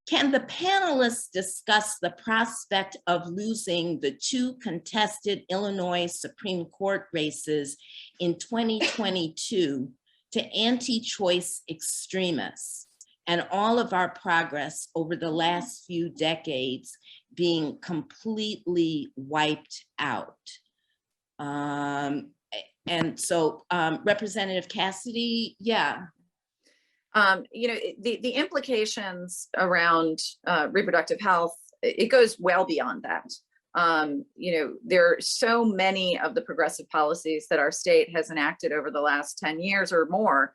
Can the panelists discuss the prospect of losing the 2 contested Illinois Supreme Court races in 2022 to anti-choice extremists, and all of our progress over the last few decades being completely wiped out? And so Representative Cassidy, yeah. You know, the implications around reproductive health, it goes well beyond that. You know, there are so many of the progressive policies that our state has enacted over the last 10 years or more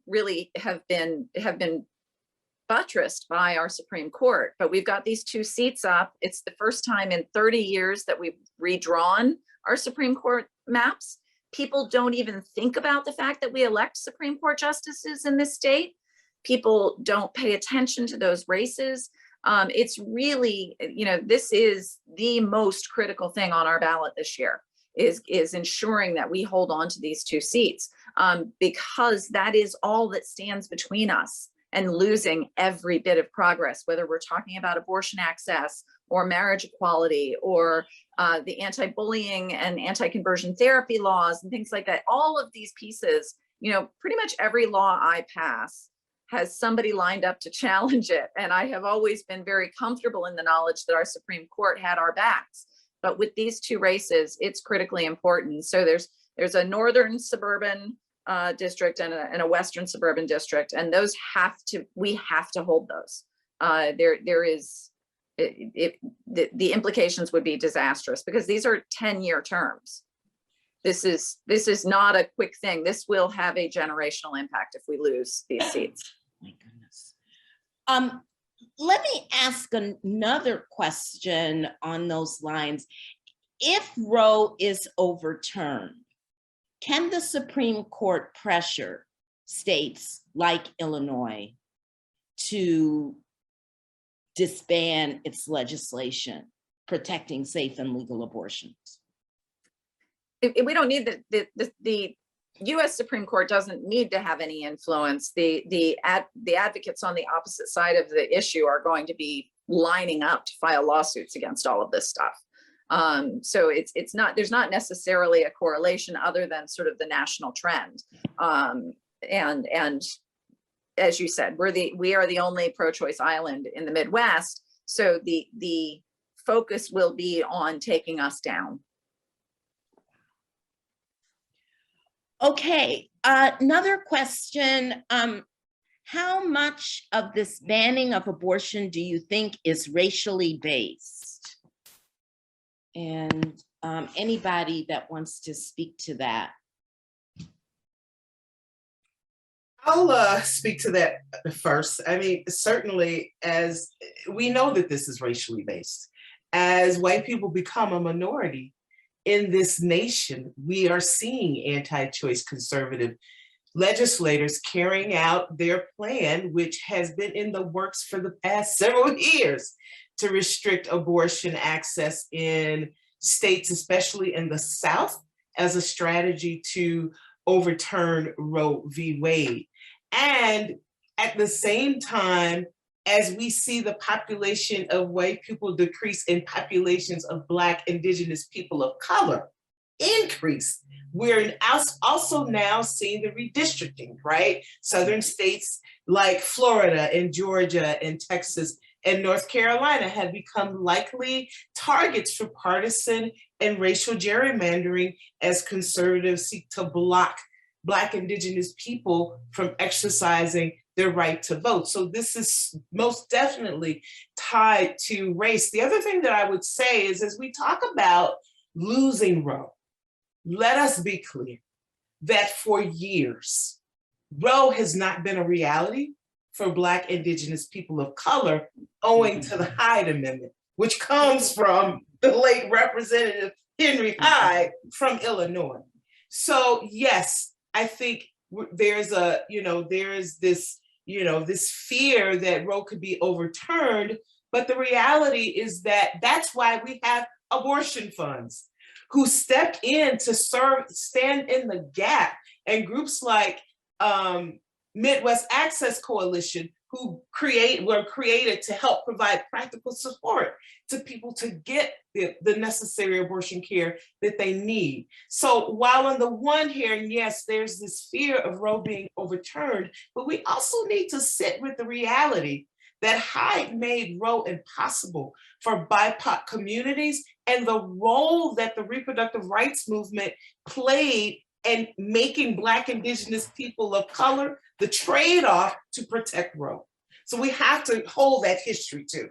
really have been buttressed by our Supreme Court. But we've got these 2 seats up. It's the first time in 30 years that we've redrawn our Supreme Court maps. People don't even think about the fact that we elect Supreme Court justices in this state. People don't pay attention to those races. It's really, you know, this is the most critical thing on our ballot this year, is ensuring that we hold on to these 2 seats, because that is all that stands between us and losing every bit of progress, whether we're talking about abortion access or marriage equality or the anti-bullying and anti-conversion therapy laws and things like that. All of these pieces, you know, pretty much every law I pass has somebody lined up to challenge it. And I have always been very comfortable in the knowledge that our Supreme Court had our backs. But with these 2 races, it's critically important. So there's a northern suburban district and a western suburban district, and those we have to hold those. The implications would be disastrous because these are 10-year terms. This is not a quick thing. This will have a generational impact if we lose these seats. My goodness. Let me ask another question on those lines. If Roe is overturned, can the Supreme Court pressure states like Illinois to disband its legislation protecting safe and legal abortions? We don't need the U.S. Supreme Court doesn't need to have any influence. The advocates on the opposite side of the issue are going to be lining up to file lawsuits against all of this stuff. So there's not necessarily a correlation other than sort of the national trend. And as you said, we are the only pro-choice island in the Midwest. So the focus will be on taking us down. Okay, another question. How much of this banning of abortion do you think is racially based? And anybody that wants to speak to that? I'll speak to that first. I mean, certainly, as we know that this is racially based, as white people become a minority in this nation, we are seeing anti-choice conservative legislators carrying out their plan, which has been in the works for the past several years, to restrict abortion access in states, especially in the South, as a strategy to overturn Roe v. Wade. And at the same time, as we see the population of white people decrease in populations of Black, Indigenous people of color increase, we're also now seeing the redistricting, right? Southern states like Florida and Georgia and Texas and North Carolina have become likely targets for partisan and racial gerrymandering as conservatives seek to block Black, Indigenous people from exercising their right to vote. So this is most definitely tied to race. The other thing that I would say is, as we talk about losing Roe, let us be clear that for years, Roe has not been a reality for Black, Indigenous people of color, owing to the Hyde Amendment, which comes from the late Representative Henry Hyde from Illinois. So yes, I think there's this fear that Roe could be overturned, but the reality is that that's why we have abortion funds who stepped in to stand in the gap, and groups like Midwest Access Coalition, who were created to help provide practical support to people to get the necessary abortion care that they need. So while on the one hand, yes, there's this fear of Roe being overturned, but we also need to sit with the reality that Hyde made Roe impossible for BIPOC communities, and the role that the reproductive rights movement played in making Black, Indigenous people of color the trade-off to protect Roe. So we have to hold that history too.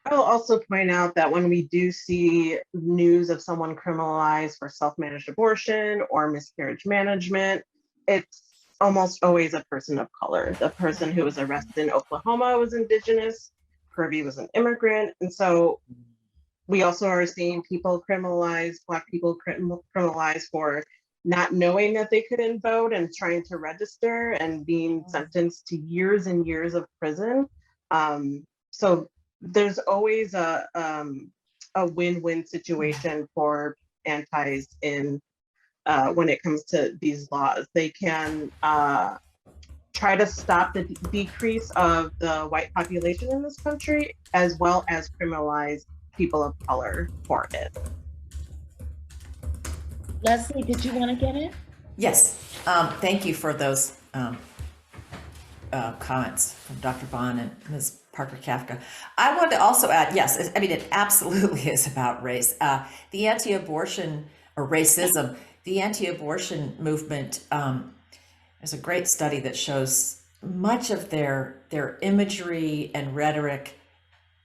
I will also point out that when we do see news of someone criminalized for self-managed abortion or miscarriage management, it's almost always a person of color. The person who was arrested in Oklahoma was Indigenous, Kirby was an immigrant. And so we also are seeing people criminalized, Black people criminalized for not knowing that they couldn't vote and trying to register and being sentenced to years and years of prison. So there's always a win-win situation for antis in when it comes to these laws. They can try to stop the decrease of the white population in this country, as well as criminalize people of color for it. Leslie, did you want to get it? Yes, thank you for those comments from Dr. Bond and Ms. Parker Kafka. I want to also add, yes, I mean, it absolutely is about race. The anti-abortion or racism, the anti-abortion movement, there's a great study that shows much of their imagery and rhetoric.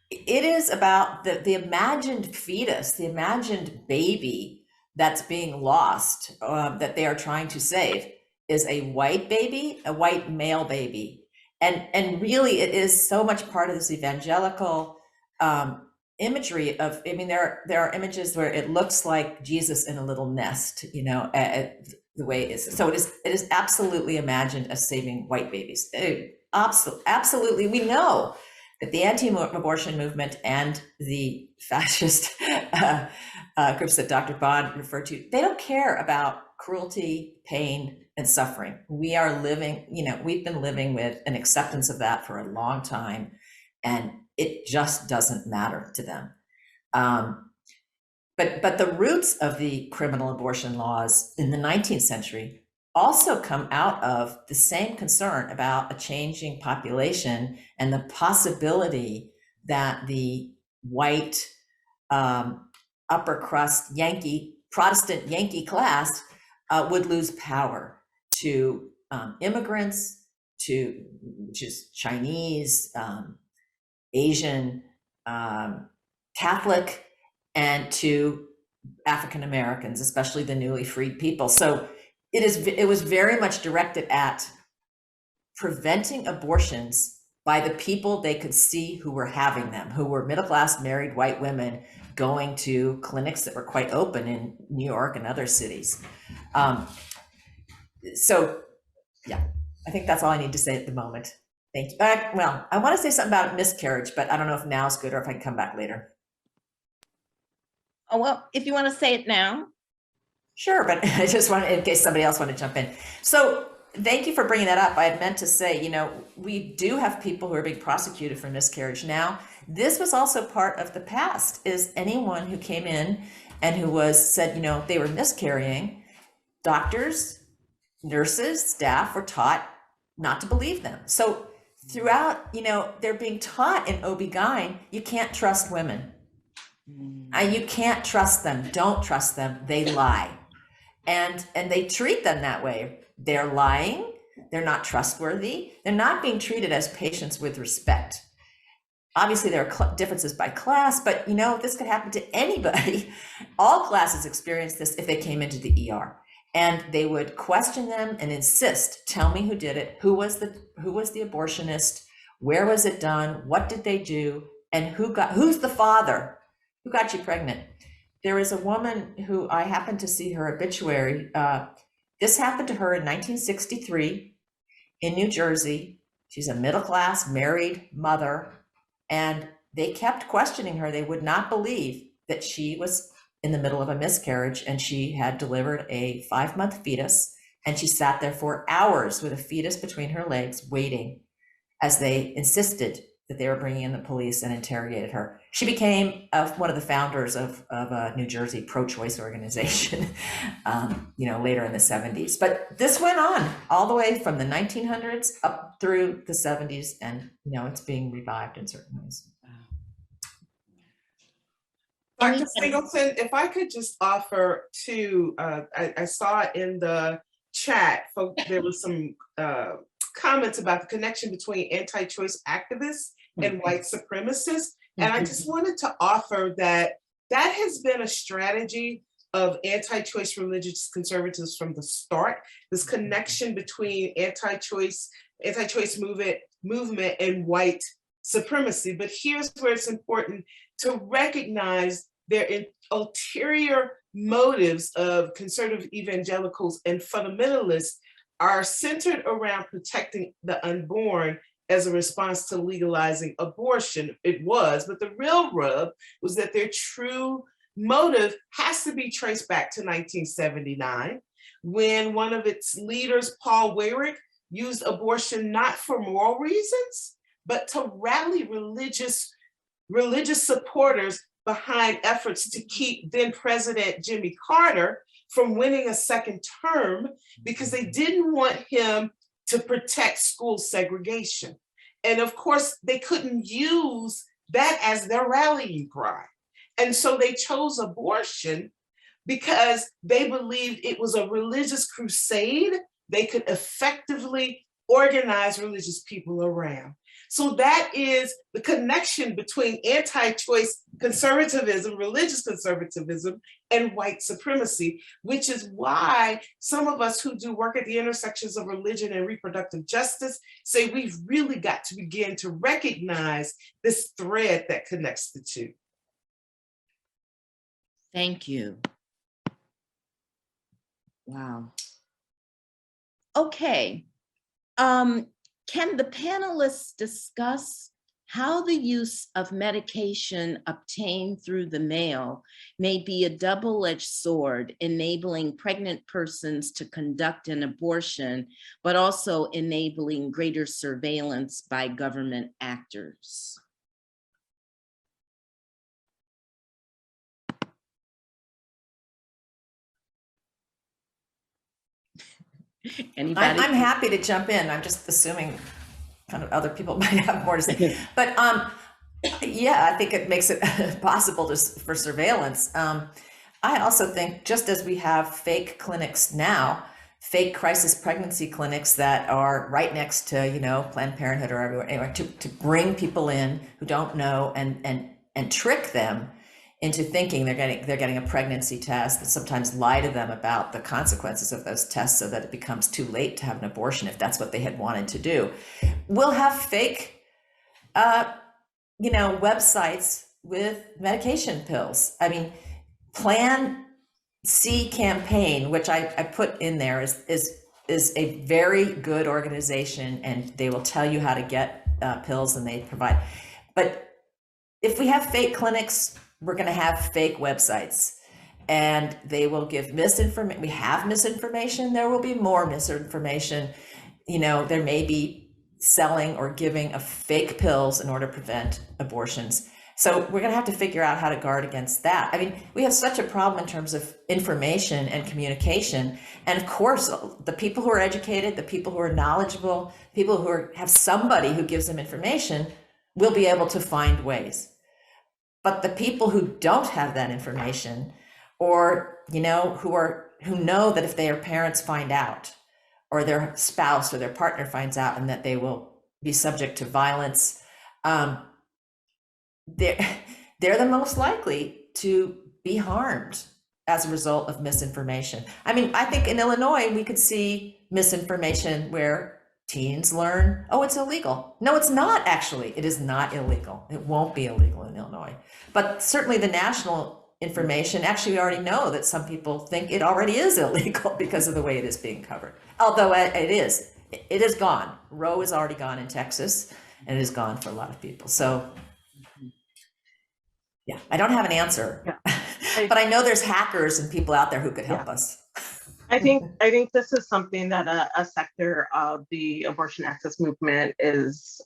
It is about the imagined fetus, the imagined baby that's being lost, that they are trying to save, is a white baby, a white male baby. And really it is so much part of this evangelical imagery of, I mean, there are images where it looks like Jesus in a little nest, the way it is. So it is absolutely imagined as saving white babies. Absolutely, we know that the anti-abortion movement and the fascist groups that Dr. Bond referred to, they don't care about cruelty, pain, and suffering. We are living, we've been living with an acceptance of that for a long time, and it just doesn't matter to them. But the roots of the criminal abortion laws in the 19th century also come out of the same concern about a changing population and the possibility that the white upper crust Protestant Yankee class would lose power to immigrants, to just Chinese, Asian, Catholic, and to African Americans, especially the newly freed people. So it was very much directed at preventing abortions by the people they could see who were having them, who were middle-class married white women going to clinics that were quite open in New York and other cities. So yeah, I think that's all I need to say at the moment. Thank you. Well, I want to say something about miscarriage, but I don't know if now is good or if I can come back later. Oh, well, if you want to say it now. Sure, but I just wanted, in case somebody else wanted to jump in. So thank you for bringing that up. I had meant to say, you know, we do have people who are being prosecuted for miscarriage now. This was also part of the past, is anyone who came in and who said, you know, they were miscarrying, doctors, nurses, staff were taught not to believe them. So throughout, you know, they're being taught in OB-GYN, you can't trust women. You can't trust them. Don't trust them. They lie. And they treat them that way. They're lying. They're not trustworthy. They're not being treated as patients with respect. Obviously, there are differences by class, but you know, this could happen to anybody. All classes experience this if they came into the ER. And they would question them and insist, tell me who did it, who was the abortionist, where was it done, what did they do, and who's the father, who got you pregnant. There is a woman who I happened to see her obituary. This happened to her in 1963 in New Jersey. She's a middle-class married mother, and they kept questioning her. They would not believe that she was in the middle of a miscarriage, and she had delivered a 5-month fetus, and she sat there for hours with a fetus between her legs waiting as they insisted that they were bringing in the police and interrogated her. She became one of the founders of a New Jersey pro-choice organization, you know, later in the 70s. But this went on all the way from the 1900s up through the 70s, and you know, it's being revived in certain ways. Dr. Singleton, if I could just offer to, I saw in the chat, folks, there was some comments about the connection between anti-choice activists and white supremacists. And I just wanted to offer that has been a strategy of anti-choice religious conservatives from the start, this connection between anti-choice movement and white supremacy. But here's where it's important to recognize their ulterior motives of conservative evangelicals and fundamentalists are centered around protecting the unborn as a response to legalizing abortion. It was, but the real rub was that their true motive has to be traced back to 1979, when one of its leaders, Paul Weyrich, used abortion not for moral reasons, but to rally religious supporters behind efforts to keep then President Jimmy Carter from winning a second term, because they didn't want him to protect school segregation. And of course, they couldn't use that as their rallying cry. And so they chose abortion because they believed it was a religious crusade they could effectively organize religious people around. So that is the connection between anti-choice conservatism, religious conservatism, and white supremacy, which is why some of us who do work at the intersections of religion and reproductive justice say we've really got to begin to recognize this thread that connects the two. Thank you. Wow. Okay. Can the panelists discuss how the use of medication obtained through the mail may be a double-edged sword, enabling pregnant persons to conduct an abortion, but also enabling greater surveillance by government actors? Anybody? I'm happy to jump in. I'm just assuming kind of other people might have more to say. But yeah, I think it makes it possible for surveillance. I also think, just as we have fake clinics now, fake crisis pregnancy clinics that are right next to, you know, Planned Parenthood or everywhere, anyway, to bring people in who don't know and trick them into thinking they're getting a pregnancy test, and sometimes lie to them about the consequences of those tests so that it becomes too late to have an abortion if that's what they had wanted to do. We'll have fake, websites with medication pills. I mean, Plan C campaign, which I put in there, is a very good organization, and they will tell you how to get pills, and they provide. But if we have fake clinics, we're going to have fake websites, and they will give misinformation. We have misinformation. There will be more misinformation. There may be selling or giving of fake pills in order to prevent abortions. So we're going to have to figure out how to guard against that. I mean, we have such a problem in terms of information and communication. And of course, the people who are educated, the people who are knowledgeable, people who have somebody who gives them information will be able to find ways. But the people who don't have that information, or, who know that if their parents find out, or their spouse or their partner finds out, and that they will be subject to violence, they're the most likely to be harmed as a result of misinformation. I mean, I think in Illinois, we could see misinformation where teens learn, oh, it's illegal. No, it's not actually. It is not illegal. It won't be illegal in Illinois. But certainly the national information, actually, we already know that some people think it already is illegal because of the way it is being covered. Although it is gone. Roe is already gone in Texas, and it is gone for a lot of people. So yeah, I don't have an answer, but I know there's hackers and people out there who could help us. I think this is something that a sector of the abortion access movement is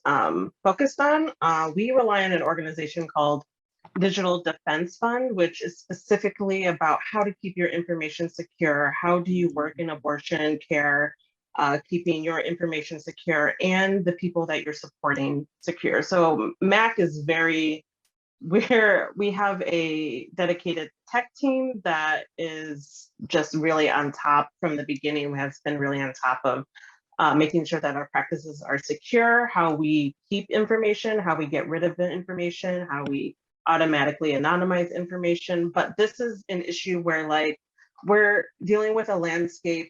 focused on. We rely on an organization called Digital Defense Fund, which is specifically about how to keep your information secure. How do you work in abortion care, keeping your information secure and the people that you're supporting secure. So MAC is we have a dedicated tech team that is just really on top from the beginning. We have been really on top of making sure that our practices are secure, how we keep information, how we get rid of the information, how we automatically anonymize information. But this is an issue where we're dealing with a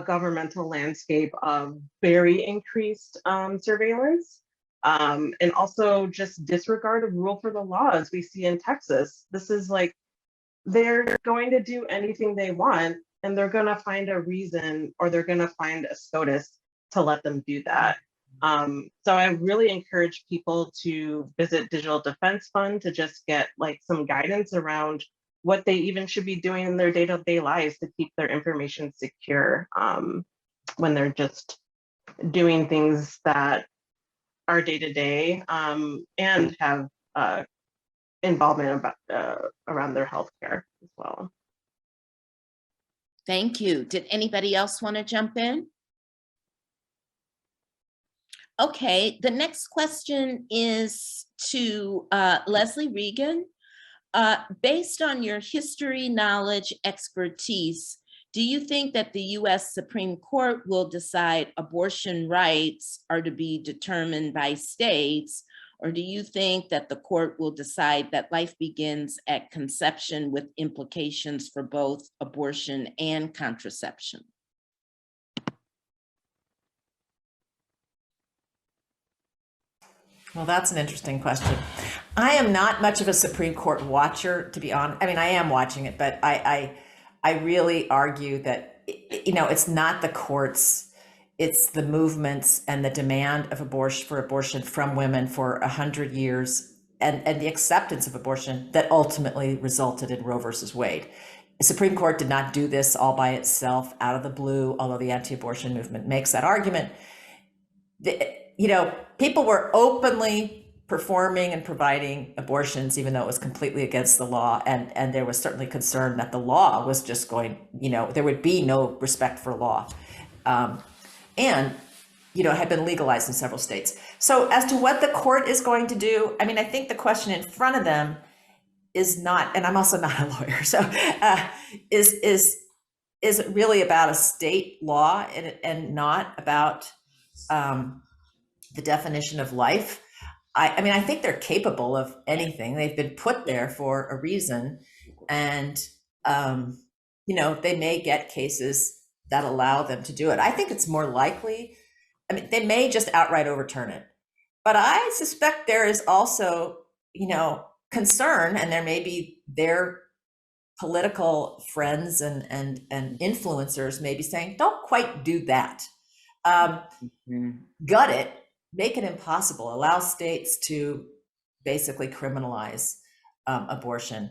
governmental landscape of very increased surveillance. And also just disregard of rule for the law, as we see in Texas. This is they're going to do anything they want, and they're going to find a reason, or they're going to find a SCOTUS to let them do that. So I really encourage people to visit Digital Defense Fund to just get some guidance around what they even should be doing in their day-to-day lives to keep their information secure when they're just doing things that our day-to-day and have involvement around their healthcare as well. Thank you. Did anybody else want to jump in? Okay, the next question is to Leslie Regan. Based on your history, knowledge, expertise, do you think that the US Supreme Court will decide abortion rights are to be determined by states, or do you think that the court will decide that life begins at conception with implications for both abortion and contraception? Well, that's an interesting question. I am not much of a Supreme Court watcher, to be honest. I mean, I am watching it, but I really argue that, it's not the courts, it's the movements and the demand of abortion from women for 100 years and the acceptance of abortion that ultimately resulted in Roe versus Wade. The Supreme Court did not do this all by itself out of the blue, although the anti-abortion movement makes that argument. People were openly performing and providing abortions, even though it was completely against the law. And there was certainly concern that the law was just there would be no respect for law. It had been legalized in several states. So as to what the court is going to do, I think the question in front of them is not, and I'm also not a lawyer, so is it really about a state law and not about the definition of life? I mean, I think they're capable of anything. They've been put there for a reason. And, they may get cases that allow them to do it. I think it's more likely, I mean, they may just outright overturn it. But I suspect there is also, concern, and there may be their political friends and influencers may be saying, don't quite do that. Gut it, make it impossible, allow states to basically criminalize abortion,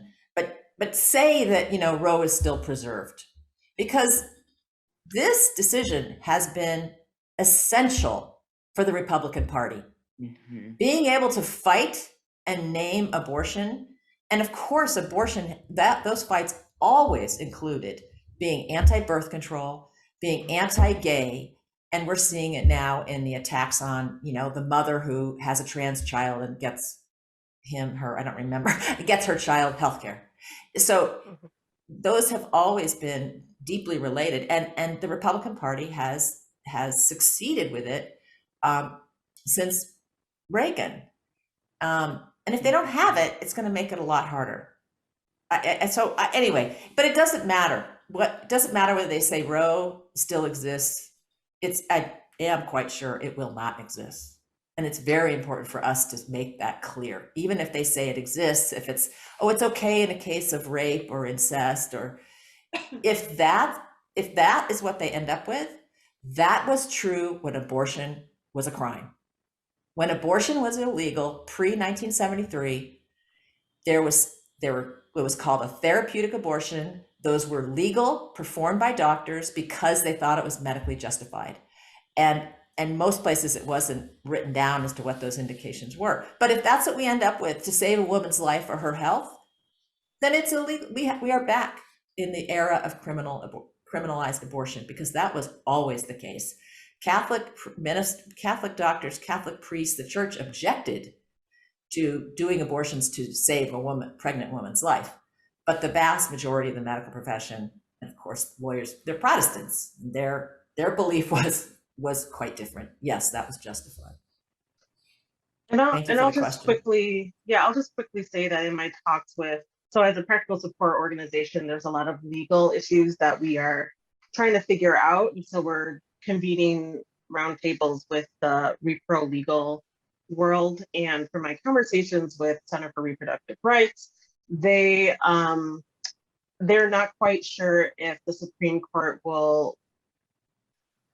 but say that Roe is still preserved, because this decision has been essential for the Republican Party. Being able to fight and name abortion, and of course abortion, those fights always included being anti-birth control, being anti-gay, and we're seeing it now in the attacks on the mother who has a trans child and gets her, I don't remember, gets her child healthcare. So those have always been deeply related, and the Republican Party has succeeded with it since Reagan. And if they don't have it, it's going to make it a lot harder. Anyway, but it doesn't matter. It doesn't matter whether they say Roe still exists. I am quite sure it will not exist. And it's very important for us to make that clear. Even if they say it exists, if it's okay in a case of rape or incest, or if that is what they end up with, that was true when abortion was a crime. When abortion was illegal pre-1973, it was called a therapeutic abortion. Those were legal, performed by doctors because they thought it was medically justified. And most places it wasn't written down as to what those indications were. But if that's what we end up with to save a woman's life or her health, then it's illegal. We are back in the era of criminalized abortion, because that was always the case. Catholic doctors, Catholic priests, the church objected to doing abortions to save a pregnant woman's life. But the vast majority of the medical profession, and of course lawyers, they're Protestants. Their belief was quite different. Yes, that was justified. I'll just quickly say that in my talks so as a practical support organization, there's a lot of legal issues that we are trying to figure out. And so we're convening roundtables with the repro legal world. And for my conversations with Center for Reproductive Rights, they're not quite sure if the Supreme Court will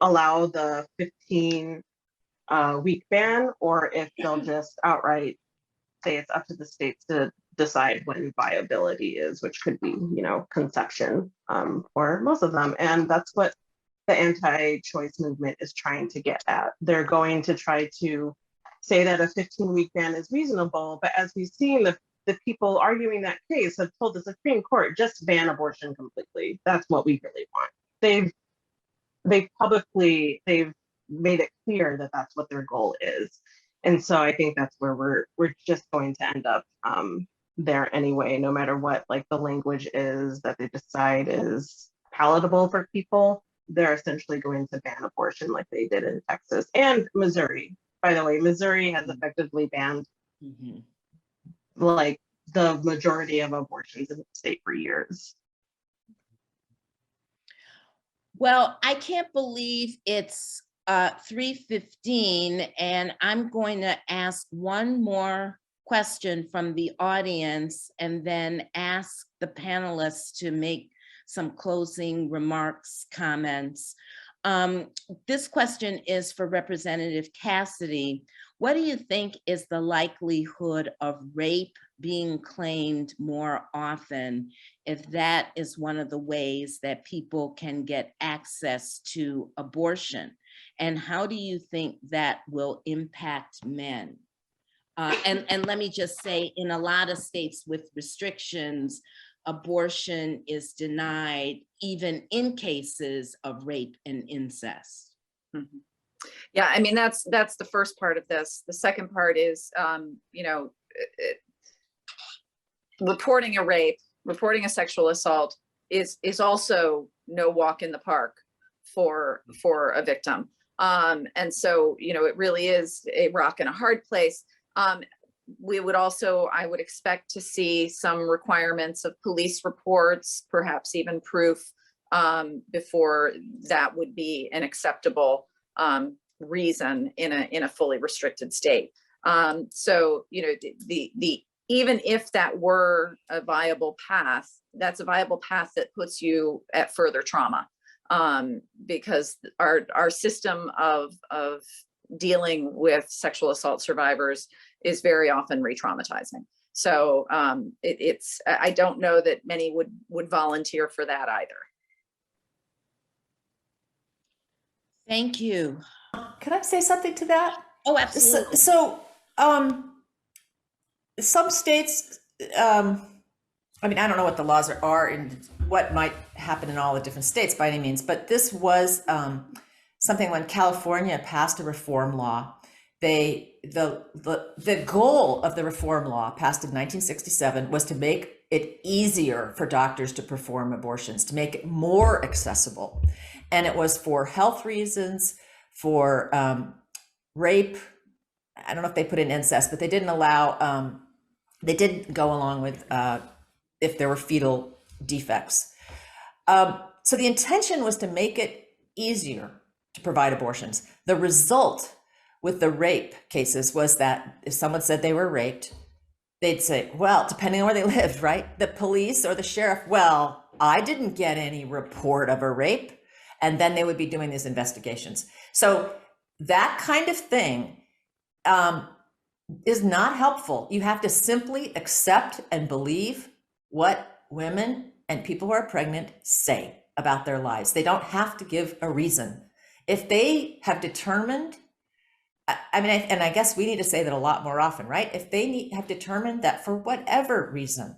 allow the 15-week ban, or if they'll just outright say it's up to the states to decide when viability is, which could be, conception for most of them. And that's what the anti-choice movement is trying to get at. They're going to try to say that a 15-week ban is reasonable, but as we've seen, the people arguing that case have told the Supreme Court, just ban abortion completely. That's what we really want. They've made it clear that that's what their goal is. And so I think that's where we're just going to end up there anyway, no matter what the language is that they decide is palatable for people. They're essentially going to ban abortion like they did in Texas and Missouri. By the way, Missouri has effectively banned the majority of abortions in the state for years. Well, I can't believe it's 3:15, and I'm going to ask one more question from the audience and then ask the panelists to make some closing remarks, comments. This question is for Representative Cassidy. What do you think is the likelihood of rape being claimed more often if that is one of the ways that people can get access to abortion? And how do you think that will impact men? And let me just say, in a lot of states with restrictions, abortion is denied even in cases of rape and incest. Mm-hmm. Yeah, I mean, that's the first part of this. The second part is, reporting a rape, reporting a sexual assault is also no walk in the park for a victim. And so, it really is a rock and a hard place. We would also, I would expect to see some requirements of police reports, perhaps even proof, before that would be an acceptable reason in a fully restricted state. So, you know, even if that were a viable path, that's a viable path that puts you at further trauma, because our system of dealing with sexual assault survivors is very often re-traumatizing. So I don't know that many would volunteer for that either. Thank you. Could I say something to that? Oh, absolutely. So, some states, I mean, I don't know what the laws are and what might happen in all the different states by any means, but this was something when California passed a reform law. The goal of the reform law passed in 1967 was to make it easier for doctors to perform abortions, to make it more accessible. And it was for health reasons, for rape. I don't know if they put in incest, but they didn't allow, they didn't go along with if there were fetal defects. So the intention was to make it easier to provide abortions. The result with the rape cases was that if someone said they were raped, they'd say, well, depending on where they lived, right? The police or the sheriff, well, I didn't get any report of a rape. And then they would be doing these investigations. So that kind of thing is not helpful. You have to simply accept and believe what women and people who are pregnant say about their lives. They don't have to give a reason. If they have determined, I mean, and I guess we need to say that a lot more often, right? If they have determined that for whatever reason,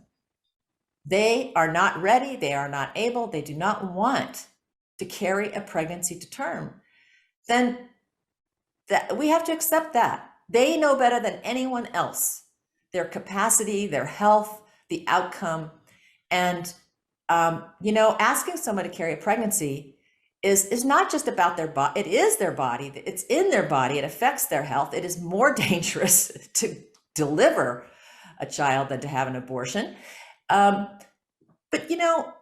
they are not ready, they are not able, they do not want to carry a pregnancy to term, then that we have to accept that. They know better than anyone else, their capacity, their health, the outcome. And, you know, asking someone to carry a pregnancy is not just about their body. It is their body. It's in their body. It affects their health. It is more dangerous to deliver a child than to have an abortion. But, you know,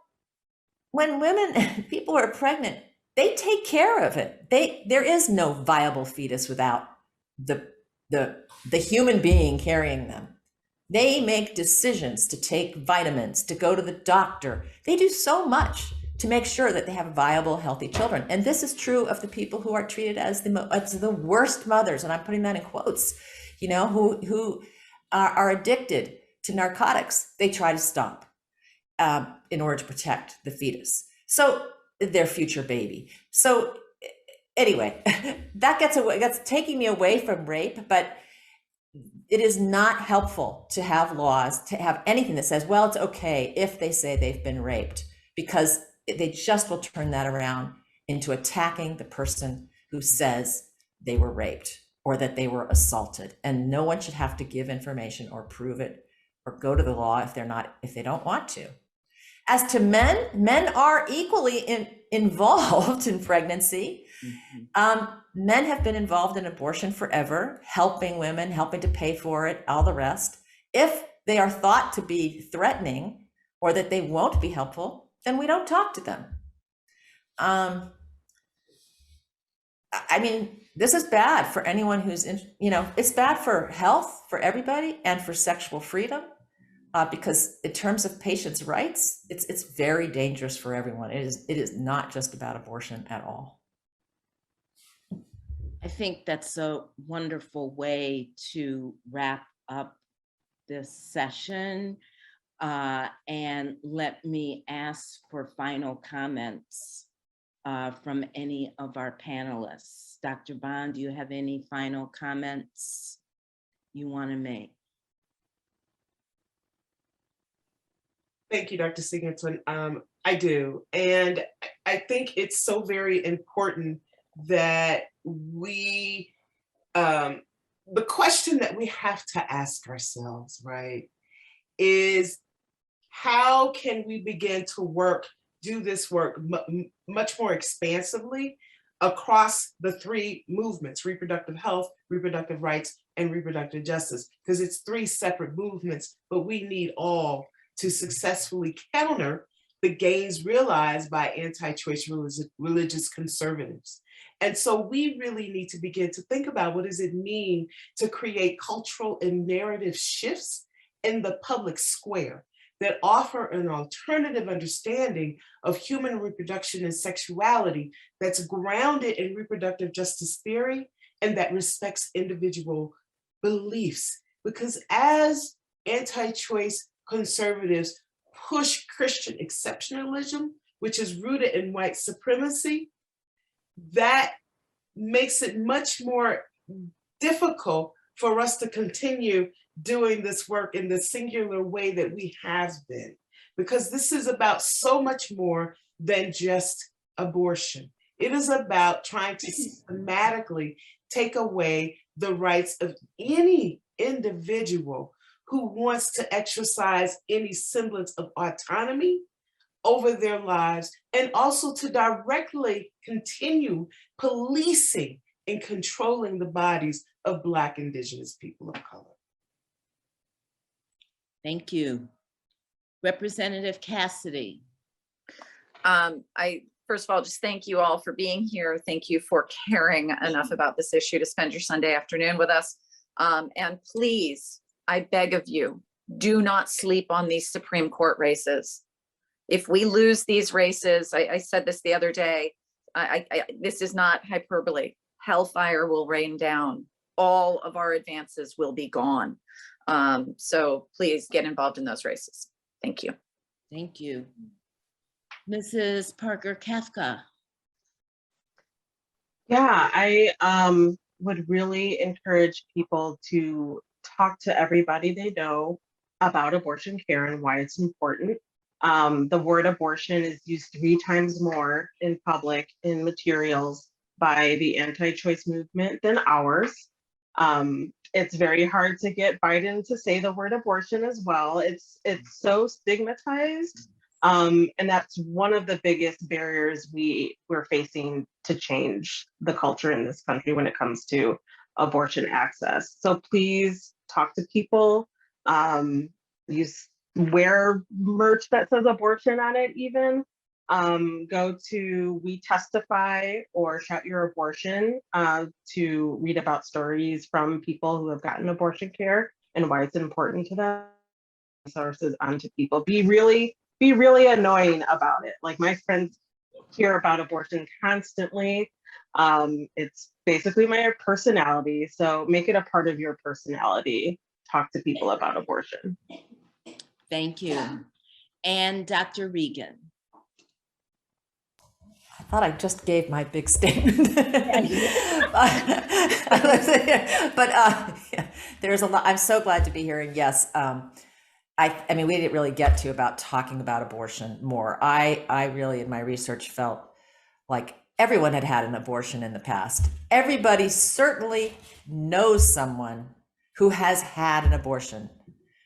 when women, people are pregnant, they take care of it. There is no viable fetus without the human being carrying them. They make decisions to take vitamins, to go to the doctor. They do so much to make sure that they have viable, healthy children. And this is true of the people who are treated as the worst mothers, and I'm putting that in quotes, you know, who are addicted to narcotics. They try to stop in order to protect the fetus. So their future baby. So anyway, that's taking me away from rape, but it is not helpful to have laws, to have anything that says, well, it's okay if they say they've been raped, because they just will turn that around into attacking the person who says they were raped or that they were assaulted. And no one should have to give information or prove it or go to the law if they don't want to. As to men are equally involved in pregnancy. Mm-hmm. Men have been involved in abortion forever, helping women, helping to pay for it, all the rest. If they are thought to be threatening or that they won't be helpful, then we don't talk to them. I mean, this is bad for anyone who's in, you know, it's bad for health, for everybody, and for sexual freedom. Because in terms of patients' rights, it's very dangerous for everyone. It is not just about abortion at all. I think that's a wonderful way to wrap up this session. And let me ask for final comments from any of our panelists. Dr. Bond, do you have any final comments you want to make? Thank you, Dr. Singleton. I do. And I think it's so very important that we, the question that we have to ask ourselves, right, is how can we begin to do this work much more expansively across the three movements: reproductive health, reproductive rights, and reproductive justice, because it's three separate movements, but we need all to successfully counter the gains realized by anti-choice religious conservatives. And so we really need to begin to think about, what does it mean to create cultural and narrative shifts in the public square that offer an alternative understanding of human reproduction and sexuality that's grounded in reproductive justice theory and that respects individual beliefs. Because as anti-choice conservatives push Christian exceptionalism, which is rooted in white supremacy, that makes it much more difficult for us to continue doing this work in the singular way that we have been, because this is about so much more than just abortion. It is about trying to systematically take away the rights of any individual who wants to exercise any semblance of autonomy over their lives, and also to directly continue policing and controlling the bodies of Black, Indigenous people of color. Thank you. Representative Cassidy. I first of all, just thank you all for being here. Thank you for caring enough about this issue to spend your Sunday afternoon with us. And please, I beg of you, do not sleep on these Supreme Court races. If we lose these races, I said this the other day, this is not hyperbole. Hellfire will rain down. All of our advances will be gone. So please get involved in those races. Thank you. Thank you. Mrs. Parker Kafka. Yeah, I would really encourage people to talk to everybody they know about abortion care and why it's important. The word abortion is used 3 times more in public in materials by the anti-choice movement than ours. It's very hard to get Biden to say the word abortion as well. It's so stigmatized. And that's one of the biggest barriers we're facing to change the culture in this country when it comes to abortion access. So please talk to people. Wear merch that says abortion on it even. Go to We Testify or Shout Your Abortion to read about stories from people who have gotten abortion care and why it's important to them. Sources onto people. Be really annoying about it. Like, my friends hear about abortion constantly. It's basically my personality. So make it a part of your personality. Talk to people about abortion. Thank you. And Dr. Regan. I thought I just gave my big statement. Yeah, there's a lot. I'm so glad to be here. And yes, I mean, we didn't really get to about talking about abortion more. I really, in my research, felt like everyone had an abortion in the past. Everybody certainly knows someone who has had an abortion.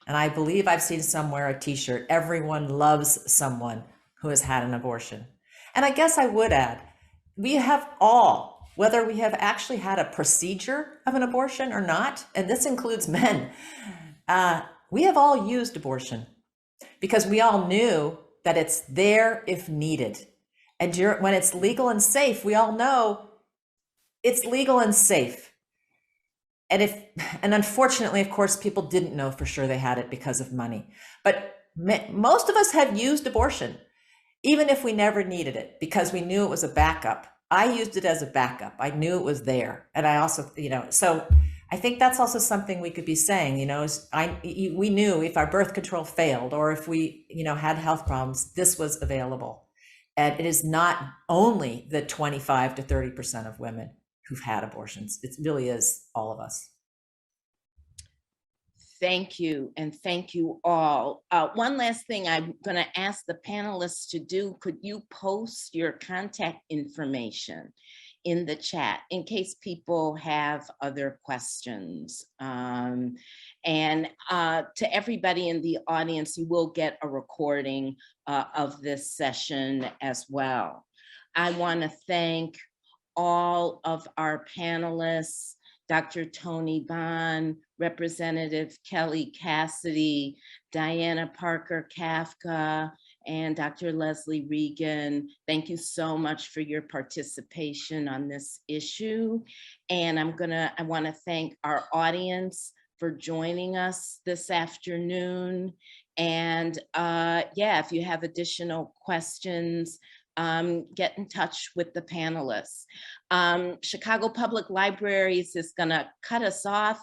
And I believe I've seen somewhere a t-shirt, everyone loves someone who has had an abortion. And I guess I would add, we have all, whether we have actually had a procedure of an abortion or not, and this includes men, we have all used abortion because we all knew that it's there if needed. And when it's legal and safe, we all know it's legal and safe. And unfortunately, of course, people didn't know for sure they had it because of money. But most of us have used abortion, even if we never needed it, because we knew it was a backup. I used it as a backup. I knew it was there. And I also, so I think that's also something we could be saying, we knew if our birth control failed or if we, had health problems, this was available. And it is not only the 25 to 30% of women who've had abortions. It really is all of us. Thank you, and thank you all. One last thing I'm going to ask the panelists to do, could you post your contact information in the chat in case people have other questions? And to everybody in the audience, you will get a recording of this session as well. I want to thank all of our panelists, Dr. Tony Bond, Representative Kelly Cassidy, Diana Parker Kafka, and Dr. Leslie Regan. Thank you so much for your participation on this issue. And I want to thank our audience for joining us this afternoon. And yeah, if you have additional questions, get in touch with the panelists. Chicago Public Libraries is gonna cut us off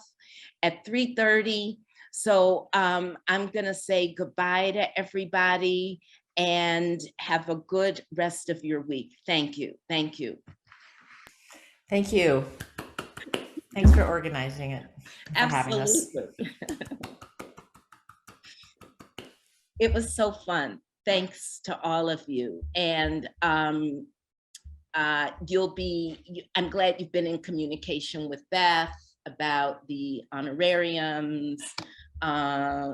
at 3:30. So I'm gonna say goodbye to everybody and have a good rest of your week. Thank you, thank you. Thank you. Thanks for organizing it, for having us. Absolutely. It was so fun. Thanks to all of you. And I'm glad you've been in communication with Beth about the honorariums.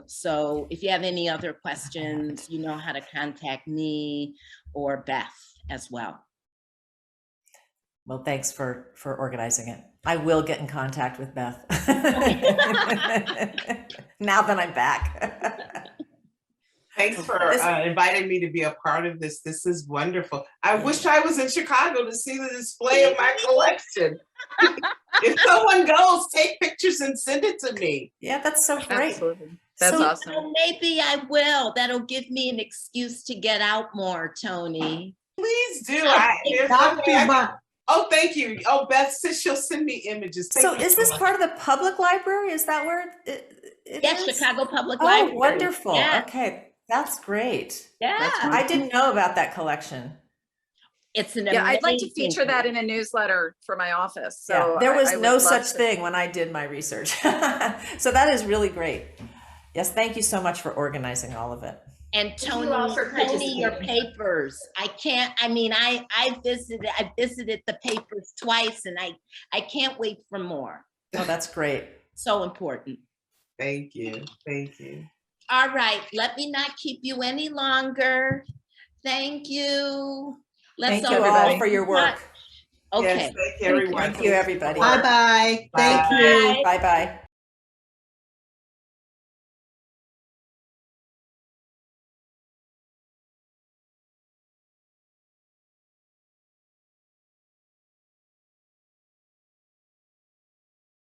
So if you have any other questions, you know how to contact me or Beth as well. Well, thanks for organizing it. I will get in contact with Beth. Now that I'm back. Thanks for inviting me to be a part of this. This is wonderful. I wish I was in Chicago to see the display of my collection. If someone goes, take pictures and send it to me. Yeah, that's so great. Absolutely. That's So- awesome. So maybe I will. That'll give me an excuse to get out more, Tony. Please do. Oh, thank you. Oh, Beth says she'll send me images. Thank So you is so this much. part of the public library? Is that where it Yes, is? Chicago Public Oh, Library. wonderful. Yeah. Okay, that's great. Yeah. I didn't know about that collection. It's an Yeah, I'd like to amazing feature that in a newsletter for my office. Yeah, So there was I would no love such to- thing when I did my research. So that is really great. Yes, thank you so much for organizing all of it. And Tony, you all for your participating. papers. I visited the papers twice and I can't wait for more. Oh, that's great. So important. Thank you. Thank you. All right, let me not keep you any longer. Thank you. Thank you everybody. all for your work. Okay. Yes, thank you, everyone. Thank you, everybody. Bye-bye. Thank you. Bye. Bye-bye.